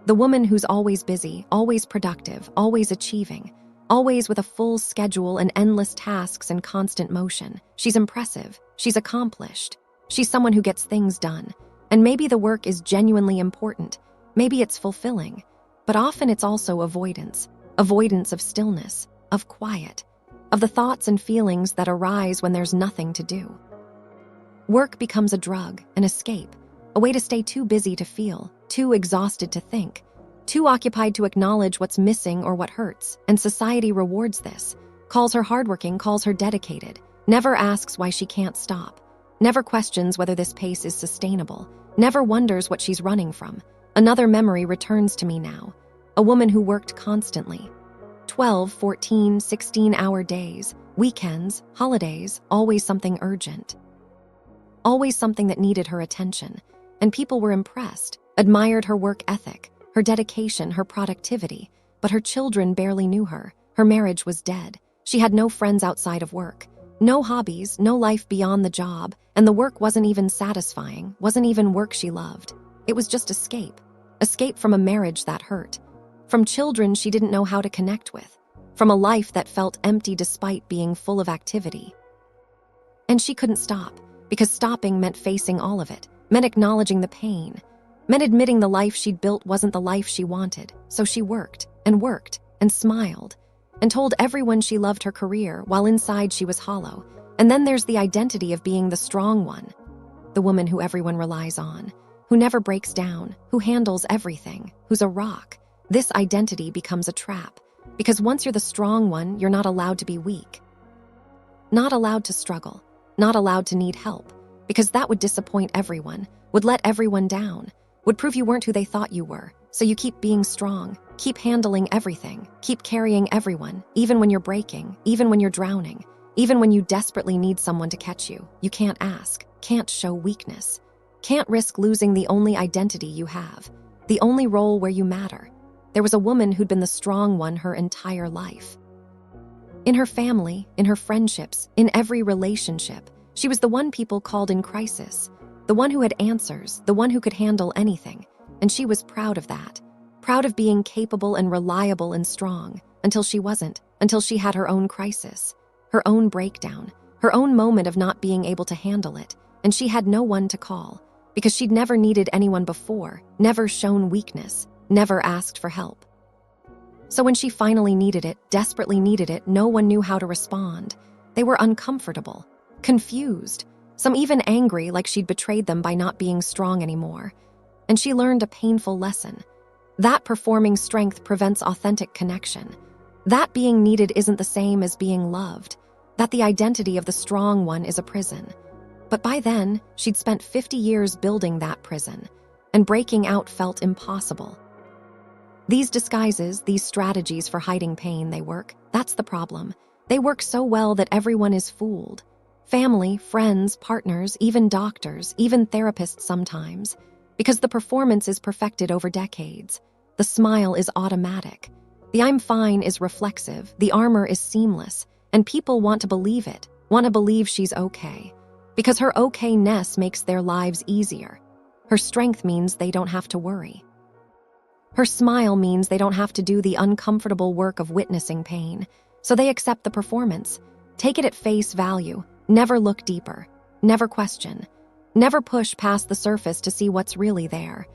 The woman who's always busy, always productive, always achieving, always with a full schedule and endless tasks and constant motion. She's impressive. She's accomplished. She's someone who gets things done. And maybe the work is genuinely important. Maybe it's fulfilling. But often it's also avoidance. Avoidance of stillness, of quiet, of the thoughts and feelings that arise when there's nothing to do. Work becomes a drug, an escape, a way to stay too busy to feel, too exhausted to think, too occupied to acknowledge what's missing or what hurts, and society rewards this, calls her hardworking, calls her dedicated, never asks why she can't stop, never questions whether this pace is sustainable, never wonders what she's running from. Another memory returns to me now, a woman who worked constantly, 12, 14, 16-hour days, weekends, holidays, always something urgent, always something that needed her attention. And people were impressed, admired her work ethic, her dedication, her productivity. But her children barely knew her. Her marriage was dead. She had no friends outside of work, no hobbies, no life beyond the job, and the work wasn't even satisfying, wasn't even work she loved. It was just escape. Escape from a marriage that hurt, from children she didn't know how to connect with, from a life that felt empty despite being full of activity. And she couldn't stop, because stopping meant facing all of it, meant acknowledging the pain, meant admitting the life she'd built wasn't the life she wanted. So she worked and smiled and told everyone she loved her career while inside she was hollow. And then there's the identity of being the strong one, the woman who everyone relies on, who never breaks down, who handles everything, who's a rock. This identity becomes a trap, because once you're the strong one, you're not allowed to be weak. Not allowed to struggle, not allowed to need help, because that would disappoint everyone, would let everyone down, would prove you weren't who they thought you were. So you keep being strong, keep handling everything, keep carrying everyone, even when you're breaking, even when you're drowning, even when you desperately need someone to catch you. You can't ask, can't show weakness, can't risk losing the only identity you have, the only role where you matter. There was a woman who'd been the strong one her entire life. In her family, in her friendships, in every relationship, she was the one people called in crisis, the one who had answers, the one who could handle anything, and she was proud of that, proud of being capable and reliable and strong, until she wasn't, until she had her own crisis, her own breakdown, her own moment of not being able to handle it, and she had no one to call, because she'd never needed anyone before, never shown weakness, never asked for help. So when she finally needed it, desperately needed it, no one knew how to respond. They were uncomfortable, confused, some even angry, like she'd betrayed them by not being strong anymore. And she learned a painful lesson. That performing strength prevents authentic connection. That being needed isn't the same as being loved. That the identity of the strong one is a prison. But by then, she'd spent 50 years building that prison, and breaking out felt impossible. These disguises, these strategies for hiding pain, they work. That's the problem. They work so well that everyone is fooled. Family, friends, partners, even doctors, even therapists sometimes. Because the performance is perfected over decades. The smile is automatic. The I'm fine is reflexive. The armor is seamless. And people want to believe it, want to believe she's okay. Because her okayness makes their lives easier. Her strength means they don't have to worry. Her smile means they don't have to do the uncomfortable work of witnessing pain. So they accept the performance, take it at face value, never look deeper, never question, never push past the surface to see what's really there.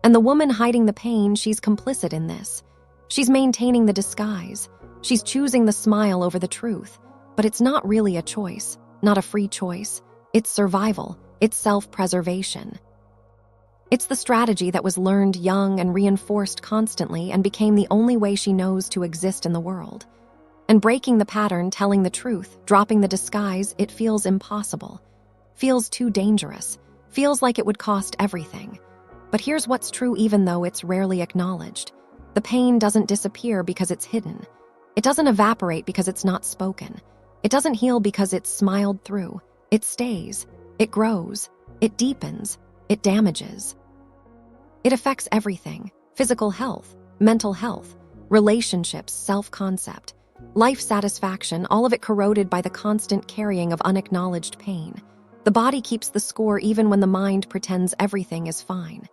And the woman hiding the pain, she's complicit in this. She's maintaining the disguise. She's choosing the smile over the truth. But it's not really a choice, not a free choice. It's survival, it's self-preservation. It's the strategy that was learned young and reinforced constantly and became the only way she knows to exist in the world. And breaking the pattern, telling the truth, dropping the disguise, it feels impossible. Feels too dangerous. Feels like it would cost everything. But here's what's true even though it's rarely acknowledged. The pain doesn't disappear because it's hidden. It doesn't evaporate because it's not spoken. It doesn't heal because it's smiled through. It stays. It grows. It deepens. It damages. It affects everything: physical health, mental health, relationships, self-concept, life satisfaction, all of it corroded by the constant carrying of unacknowledged pain. The body keeps the score even when the mind pretends everything is fine.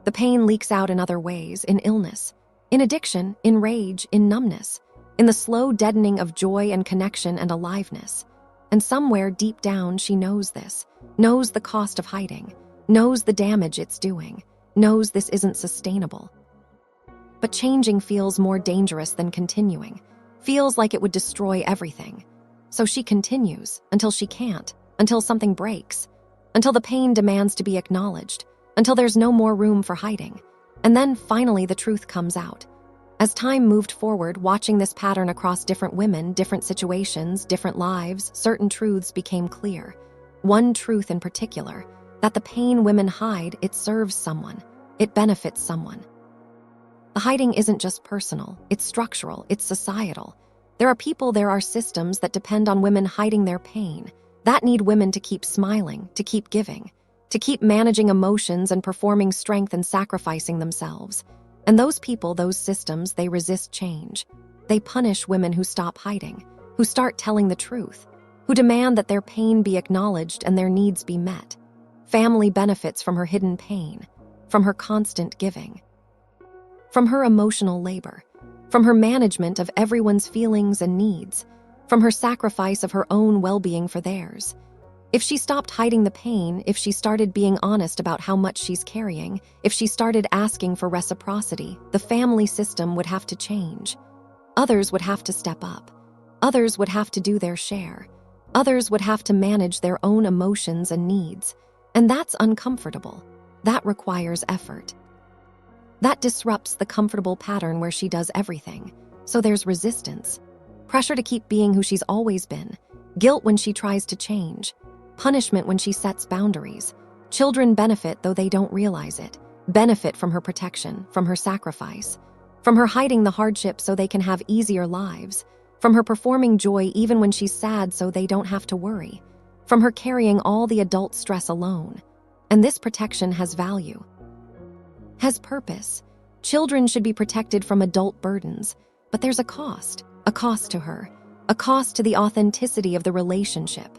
The pain leaks out in other ways, in illness, in addiction, in rage, in numbness, in the slow deadening of joy and connection and aliveness. And somewhere deep down she knows this, knows the cost of hiding, knows the damage it's doing, knows this isn't sustainable. But changing feels more dangerous than continuing, feels like it would destroy everything. So she continues, until she can't, until something breaks, until the pain demands to be acknowledged, until there's no more room for hiding. And then finally the truth comes out. As time moved forward, watching this pattern across different women, different situations, different lives, certain truths became clear. One truth in particular, that the pain women hide, it serves someone. It benefits someone. The hiding isn't just personal, it's structural, it's societal. There are people, there are systems that depend on women hiding their pain, that need women to keep smiling, to keep giving, to keep managing emotions and performing strength and sacrificing themselves. And those people, those systems, they resist change. They punish women who stop hiding, who start telling the truth, who demand that their pain be acknowledged and their needs be met. Family benefits from her hidden pain, from her constant giving, from her emotional labor, from her management of everyone's feelings and needs, from her sacrifice of her own well-being for theirs. If she stopped hiding the pain, if she started being honest about how much she's carrying, if she started asking for reciprocity, the family system would have to change. Others would have to step up. Others would have to do their share. Others would have to manage their own emotions and needs. And that's uncomfortable. That requires effort. That disrupts the comfortable pattern where she does everything. So there's resistance. Pressure to keep being who she's always been. Guilt when she tries to change. Punishment when she sets boundaries. Children benefit though they don't realize it. Benefit from her protection, from her sacrifice. From her hiding the hardship so they can have easier lives. From her performing joy even when she's sad so they don't have to worry. From her carrying all the adult stress alone. And this protection has value. Has purpose. Children should be protected from adult burdens, but there's a cost to her, a cost to the authenticity of the relationship,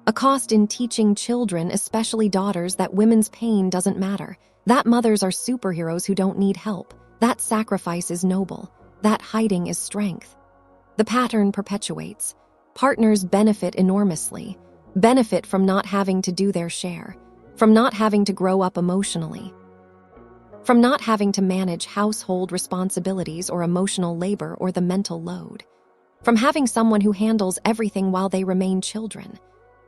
a cost in teaching children, especially daughters, that women's pain doesn't matter, that mothers are superheroes who don't need help, that sacrifice is noble, that hiding is strength. The pattern perpetuates. Partners benefit enormously, benefit from not having to do their share, from not having to grow up emotionally, from not having to manage household responsibilities or emotional labor or the mental load, from having someone who handles everything while they remain children,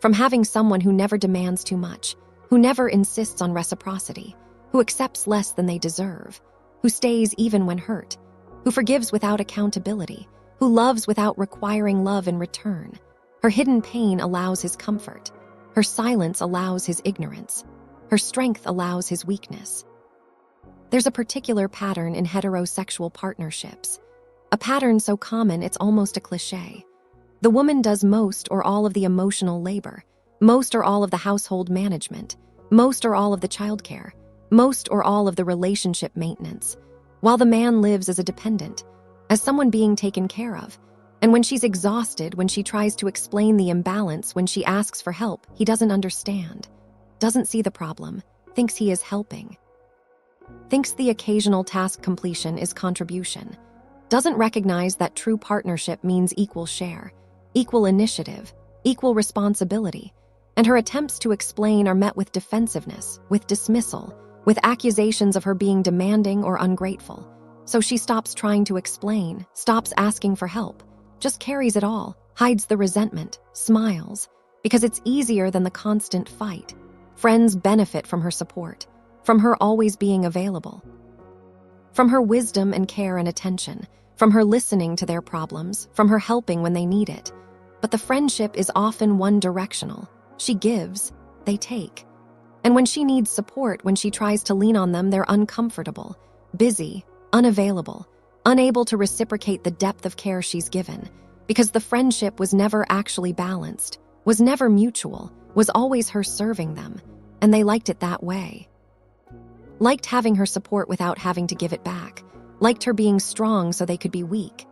from having someone who never demands too much, who never insists on reciprocity, who accepts less than they deserve, who stays even when hurt, who forgives without accountability, who loves without requiring love in return. Her hidden pain allows his comfort. Her silence allows his ignorance. Her strength allows his weakness. There's a particular pattern in heterosexual partnerships, a pattern so common it's almost a cliché. The woman does most or all of the emotional labor, most or all of the household management, most or all of the childcare, most or all of the relationship maintenance, while the man lives as a dependent, as someone being taken care of. And when she's exhausted, when she tries to explain the imbalance, when she asks for help, he doesn't understand, doesn't see the problem, thinks he is helping, thinks the occasional task completion is contribution, doesn't recognize that true partnership means equal share, equal initiative, equal responsibility, and her attempts to explain are met with defensiveness, with dismissal, with accusations of her being demanding or ungrateful. So she stops trying to explain, stops asking for help, just carries it all, hides the resentment, smiles, because it's easier than the constant fight. Friends benefit from her support, from her always being available, from her wisdom and care and attention, from her listening to their problems, from her helping when they need it. But the friendship is often one-directional. She gives, they take. And when she needs support, when she tries to lean on them, they're uncomfortable, busy, unavailable, unable to reciprocate the depth of care she's given, because the friendship was never actually balanced, was never mutual, was always her serving them, and they liked it that way. Liked having her support without having to give it back, liked her being strong so they could be weak.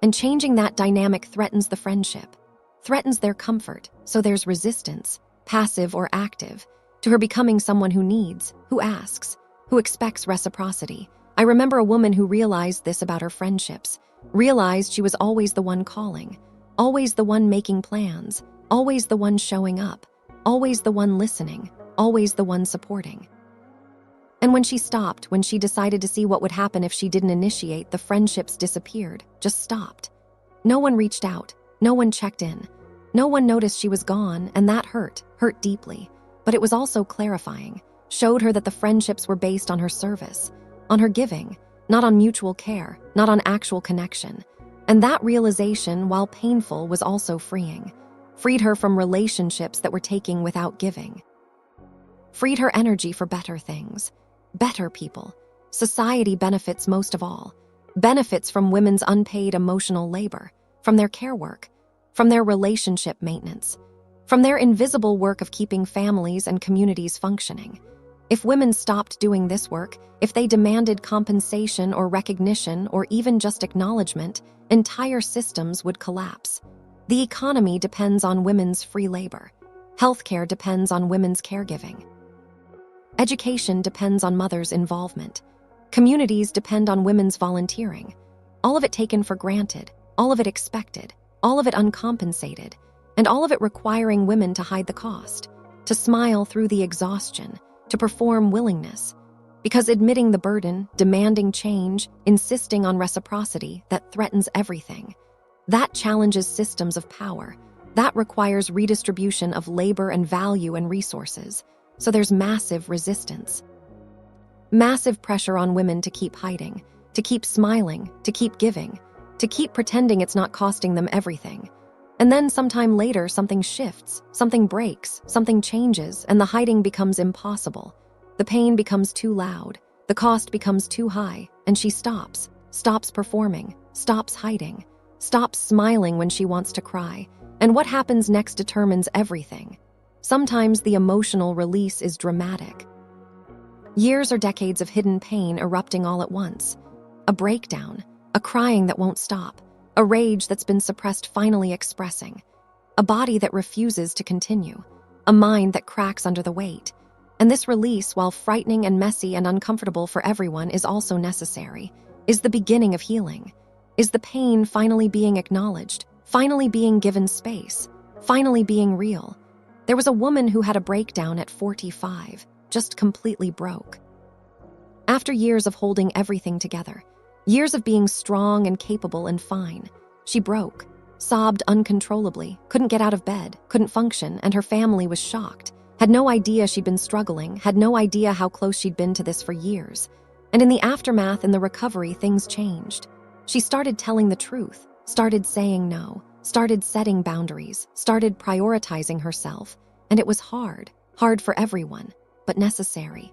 And changing that dynamic threatens the friendship, threatens their comfort, so there's resistance, passive or active, to her becoming someone who needs, who asks, who expects reciprocity. I remember a woman who realized this about her friendships, realized she was always the one calling, always the one making plans, always the one showing up, always the one listening, always the one supporting. And when she stopped, when she decided to see what would happen if she didn't initiate, the friendships disappeared, just stopped. No one reached out, no one checked in, no one noticed she was gone, and that hurt deeply. But it was also clarifying, showed her that the friendships were based on her service, on her giving, not on mutual care, not on actual connection. And that realization, while painful, was also freeing. Freed her from relationships that were taking without giving. Freed her energy for better things, better people. Society benefits most of all. Benefits from women's unpaid emotional labor, from their care work, from their relationship maintenance, from their invisible work of keeping families and communities functioning. If women stopped doing this work, if they demanded compensation or recognition or even just acknowledgement, entire systems would collapse. The economy depends on women's free labor. Healthcare depends on women's caregiving. Education depends on mothers' involvement. Communities depend on women's volunteering. All of it taken for granted, all of it expected, all of it uncompensated, and all of it requiring women to hide the cost, to smile through the exhaustion, to perform willingness. Because admitting the burden, demanding change, insisting on reciprocity, that threatens everything. That challenges systems of power. That requires redistribution of labor and value and resources. So there's massive resistance. Massive pressure on women to keep hiding, to keep smiling, to keep giving, to keep pretending it's not costing them everything. And then sometime later, something shifts, something breaks, something changes, and the hiding becomes impossible. The pain becomes too loud, the cost becomes too high, and she stops performing, stops hiding, stops smiling when she wants to cry. And what happens next determines everything. Sometimes the emotional release is dramatic. Years or decades of hidden pain erupting all at once. A breakdown, a crying that won't stop, a rage that's been suppressed finally expressing, a body that refuses to continue, a mind that cracks under the weight. And this release, while frightening and messy and uncomfortable for everyone, is also necessary, is the beginning of healing, is the pain finally being acknowledged, finally being given space, finally being real. There was a woman who had a breakdown at 45, just completely broke. After years of holding everything together, years of being strong and capable and fine, she broke, sobbed uncontrollably, couldn't get out of bed, couldn't function, and her family was shocked, had no idea she'd been struggling, had no idea how close she'd been to this for years. And in the aftermath and the recovery, things changed. She started telling the truth, started saying no, started setting boundaries, started prioritizing herself, and it was hard for everyone, but necessary.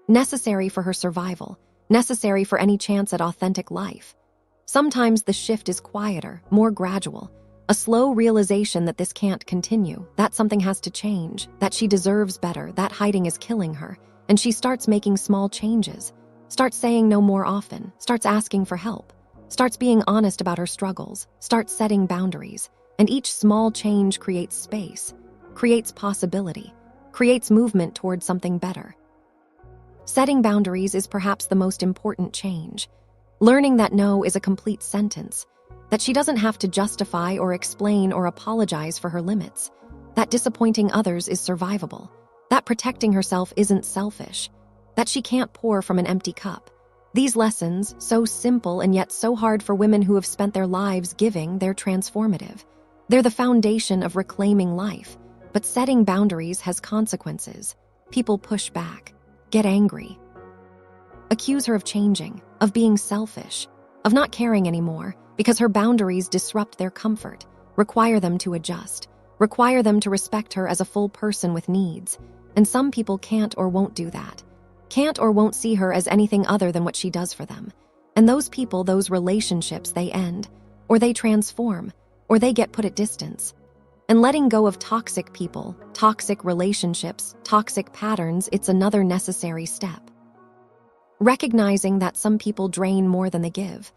Necessary for her survival, necessary for any chance at authentic life. Sometimes the shift is quieter, more gradual, a slow realization that this can't continue, that something has to change, that she deserves better, that hiding is killing her, and she starts making small changes, starts saying no more often, starts asking for help, starts being honest about her struggles, starts setting boundaries, and each small change creates space, creates possibility, creates movement towards something better. Setting boundaries is perhaps the most important change. Learning that no is a complete sentence, that she doesn't have to justify or explain or apologize for her limits, that disappointing others is survivable, that protecting herself isn't selfish, that she can't pour from an empty cup. These lessons, so simple and yet so hard for women who have spent their lives giving, they're transformative. They're the foundation of reclaiming life, but setting boundaries has consequences. People push back, get angry, accuse her of changing, of being selfish, of not caring anymore, because her boundaries disrupt their comfort, require them to adjust, require them to respect her as a full person with needs. And some people can't or won't do that, can't or won't see her as anything other than what she does for them. And those people, those relationships, they end, or they transform, or they get put at distance. And letting go of toxic people, toxic relationships, toxic patterns, it's another necessary step. Recognizing that some people drain more than they give,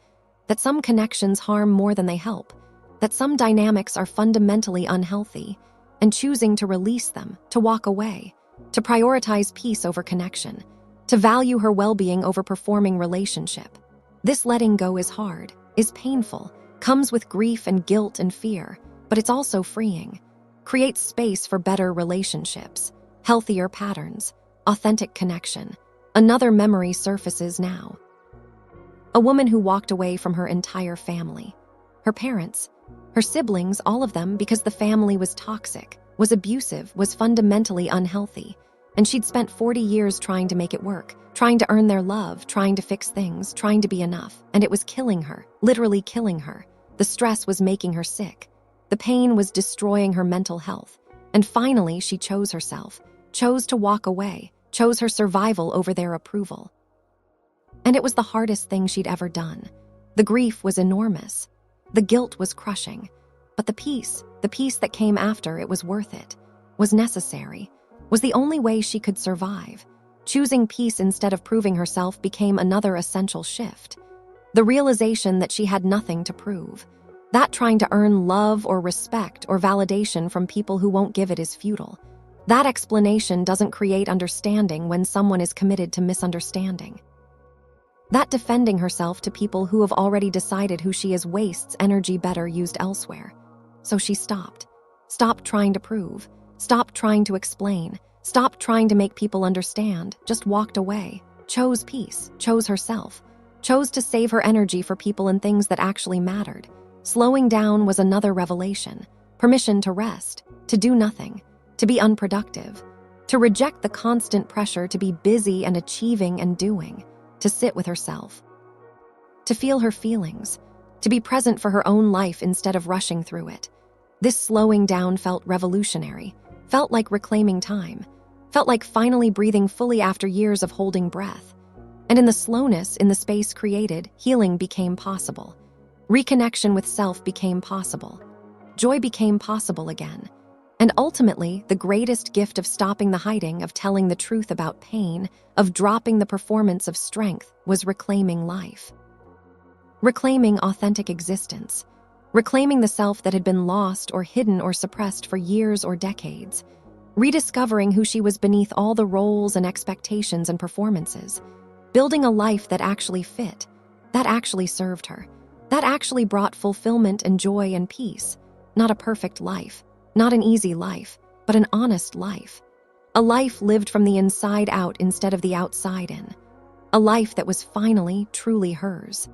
that some connections harm more than they help, that some dynamics are fundamentally unhealthy, and choosing to release them, to walk away, to prioritize peace over connection, to value her well-being over performing relationship. This letting go is hard, is painful, comes with grief and guilt and fear, but it's also freeing. Creates space for better relationships, healthier patterns, authentic connection. Another memory surfaces now. A woman who walked away from her entire family, her parents, her siblings, all of them, because the family was toxic, was abusive, was fundamentally unhealthy. And she'd spent 40 years trying to make it work, trying to earn their love, trying to fix things, trying to be enough. And it was killing her, literally killing her. The stress was making her sick. The pain was destroying her mental health. And finally, she chose herself, chose to walk away, chose her survival over their approval. And it was the hardest thing she'd ever done. The grief was enormous. The guilt was crushing. But the peace that came after, it was worth it, was necessary, was the only way she could survive. Choosing peace instead of proving herself became another essential shift. The realization that she had nothing to prove, that trying to earn love or respect or validation from people who won't give it is futile. That explanation doesn't create understanding when someone is committed to misunderstanding. That defending herself to people who have already decided who she is wastes energy better used elsewhere. So she stopped trying to prove, stopped trying to explain, stopped trying to make people understand, just walked away, chose peace, chose herself, chose to save her energy for people and things that actually mattered. Slowing down was another revelation, permission to rest, to do nothing, to be unproductive. to reject the constant pressure to be busy and achieving and doing, to sit with herself, to feel her feelings, to be present for her own life instead of rushing through it. This slowing down felt revolutionary, felt like reclaiming time, felt like finally breathing fully after years of holding breath. And in the slowness, in the space created, healing became possible. Reconnection with self became possible. Joy became possible again. And ultimately, the greatest gift of stopping the hiding, of telling the truth about pain, of dropping the performance of strength, was reclaiming life. Reclaiming authentic existence. Reclaiming the self that had been lost or hidden or suppressed for years or decades. Rediscovering who she was beneath all the roles and expectations and performances. Building a life that actually fit, that actually served her, that actually brought fulfillment and joy and peace. Not a perfect life, not an easy life, but an honest life. A life lived from the inside out instead of the outside in. A life that was finally, truly hers.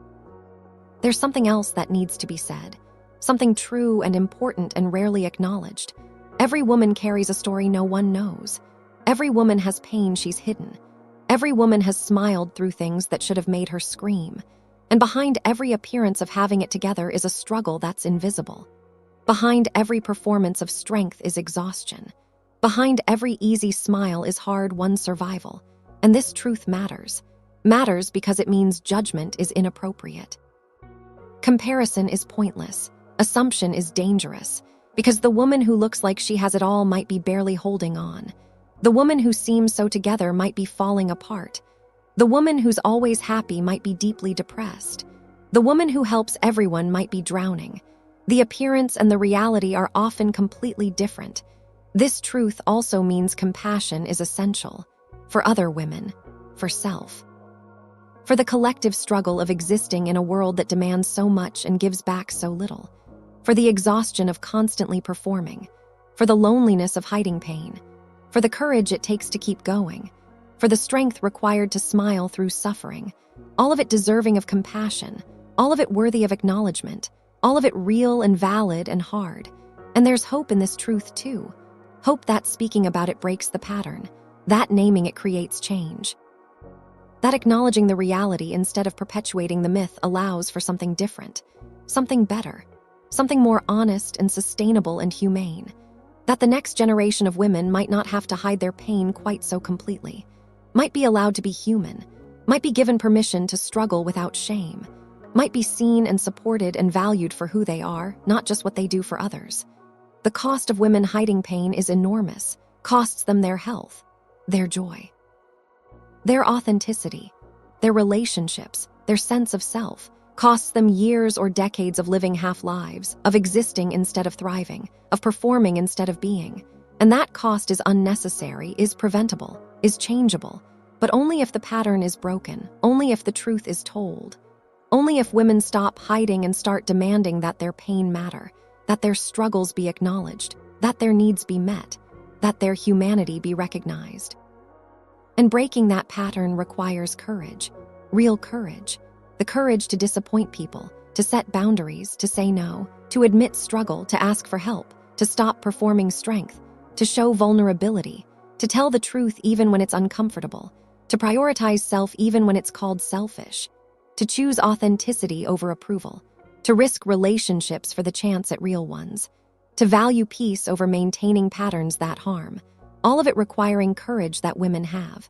There's something else that needs to be said. Something true and important and rarely acknowledged. Every woman carries a story no one knows. Every woman has pain she's hidden. Every woman has smiled through things that should have made her scream. And behind every appearance of having it together is a struggle that's invisible. Behind every performance of strength is exhaustion. Behind every easy smile is hard-won survival. And this truth matters. Matters because it means judgment is inappropriate. Comparison is pointless. Assumption is dangerous. Because the woman who looks like she has it all might be barely holding on. The woman who seems so together might be falling apart. The woman who's always happy might be deeply depressed. The woman who helps everyone might be drowning. The appearance and the reality are often completely different. This truth also means compassion is essential. For other women, for self. For the collective struggle of existing in a world that demands so much and gives back so little. For the exhaustion of constantly performing. For the loneliness of hiding pain. For the courage it takes to keep going, for the strength required to smile through suffering, all of it deserving of compassion, all of it worthy of acknowledgement, all of it real and valid and hard. And there's hope in this truth too. Hope that speaking about it breaks the pattern, that naming it creates change. That acknowledging the reality instead of perpetuating the myth allows for something different, something better, something more honest and sustainable and humane. That the next generation of women might not have to hide their pain quite so completely, might be allowed to be human, might be given permission to struggle without shame, might be seen and supported and valued for who they are, not just what they do for others. The cost of women hiding pain is enormous, costs them their health, their joy, their authenticity, their relationships, their sense of self, costs them years or decades of living half-lives, of existing instead of thriving, of performing instead of being. And that cost is unnecessary, is preventable, is changeable, but only if the pattern is broken, only if the truth is told. Only if women stop hiding and start demanding that their pain matter, that their struggles be acknowledged, that their needs be met, that their humanity be recognized. And breaking that pattern requires courage, real courage. The courage to disappoint people, to set boundaries, to say no, to admit struggle, to ask for help, to stop performing strength, to show vulnerability, to tell the truth even when it's uncomfortable, to prioritize self even when it's called selfish, to choose authenticity over approval, to risk relationships for the chance at real ones, to value peace over maintaining patterns that harm, all of it requiring courage that women have.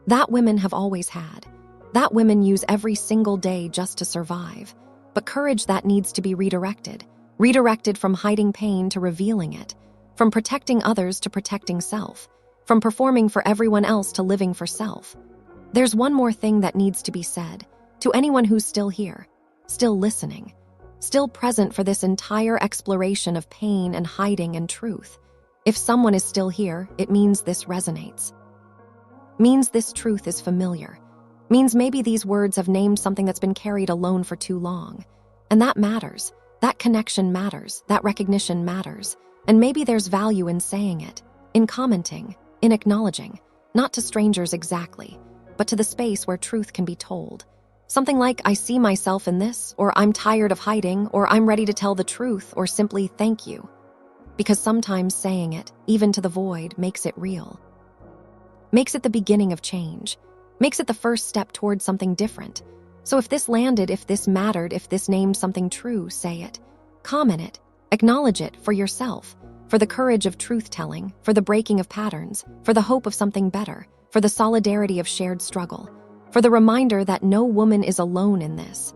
That women have always had. That women use every single day just to survive. But courage that needs to be redirected from hiding pain to revealing it, from protecting others to protecting self, from performing for everyone else to living for self. There's one more thing that needs to be said, to anyone who's still here, still listening, still present for this entire exploration of pain and hiding and truth. If someone is still here, it means this resonates. Means this truth is familiar. Means maybe these words have named something that's been carried alone for too long. And that matters. That connection matters. That recognition matters. And maybe there's value in saying it, in commenting, in acknowledging, not to strangers exactly, but to the space where truth can be told. Something like, I see myself in this, or I'm tired of hiding, or I'm ready to tell the truth, or simply thank you. because sometimes saying it, even to the void, makes it real. Makes it the beginning of change. Makes it the first step toward something different. So if this landed, if this mattered, if this named something true, say it. Comment it. Acknowledge it for yourself, for the courage of truth-telling, for the breaking of patterns, for the hope of something better, for the solidarity of shared struggle, for the reminder that no woman is alone in this,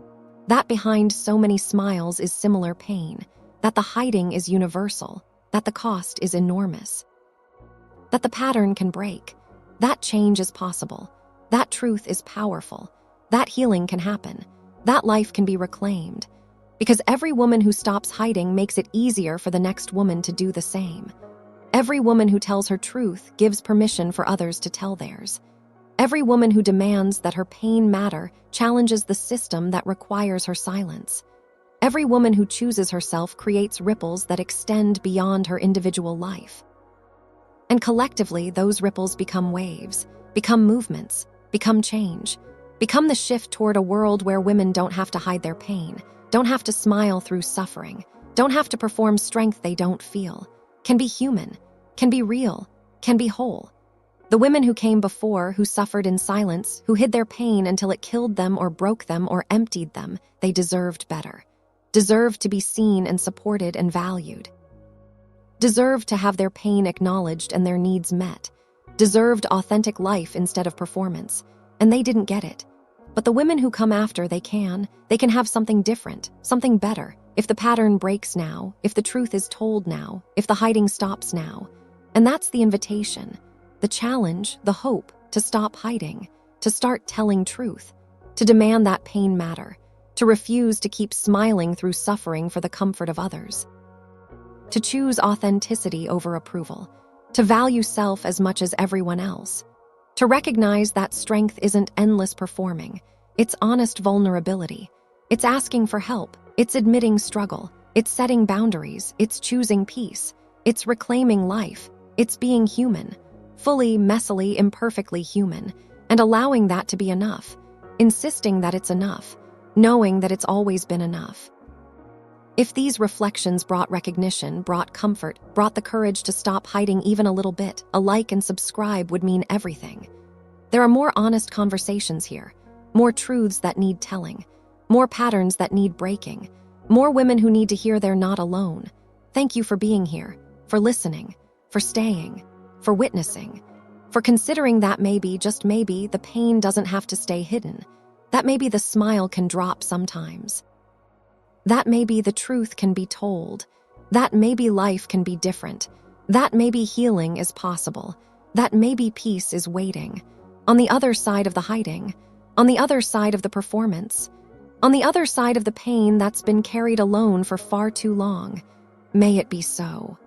that behind so many smiles is similar pain, that the hiding is universal, that the cost is enormous, that the pattern can break, that change is possible, that truth is powerful, that healing can happen, that life can be reclaimed, because every woman who stops hiding makes it easier for the next woman to do the same. Every woman who tells her truth gives permission for others to tell theirs. Every woman who demands that her pain matter challenges the system that requires her silence. Every woman who chooses herself creates ripples that extend beyond her individual life. And collectively, those ripples become waves, become movements, become change, become the shift toward a world where women don't have to hide their pain, don't have to smile through suffering, don't have to perform strength they don't feel, can be human, can be real, can be whole. The women who came before, who suffered in silence, who hid their pain until it killed them or broke them or emptied them, they deserved better. Deserved to be seen and supported and valued. Deserved to have their pain acknowledged and their needs met. Deserved authentic life instead of performance. And they didn't get it. But the women who come after, they can have something different, something better. If the pattern breaks now, if the truth is told now, if the hiding stops now. And that's the invitation. The challenge, the hope, to stop hiding, to start telling truth, to demand that pain matter, to refuse to keep smiling through suffering for the comfort of others, to choose authenticity over approval, to value self as much as everyone else, to recognize that strength isn't endless performing, it's honest vulnerability, it's asking for help, it's admitting struggle, it's setting boundaries, it's choosing peace, it's reclaiming life, it's being human. Fully, messily, imperfectly human, and allowing that to be enough, insisting that it's enough, knowing that it's always been enough. If these reflections brought recognition, brought comfort, brought the courage to stop hiding even a little bit, a like and subscribe would mean everything. There are more honest conversations here, more truths that need telling, more patterns that need breaking, more women who need to hear they're not alone. Thank you for being here, for listening, for staying, for witnessing, for considering that maybe, just maybe, the pain doesn't have to stay hidden, that maybe the smile can drop sometimes, that maybe the truth can be told, that maybe life can be different, that maybe healing is possible, that maybe peace is waiting, on the other side of the hiding, on the other side of the performance, on the other side of the pain that's been carried alone for far too long. May it be so.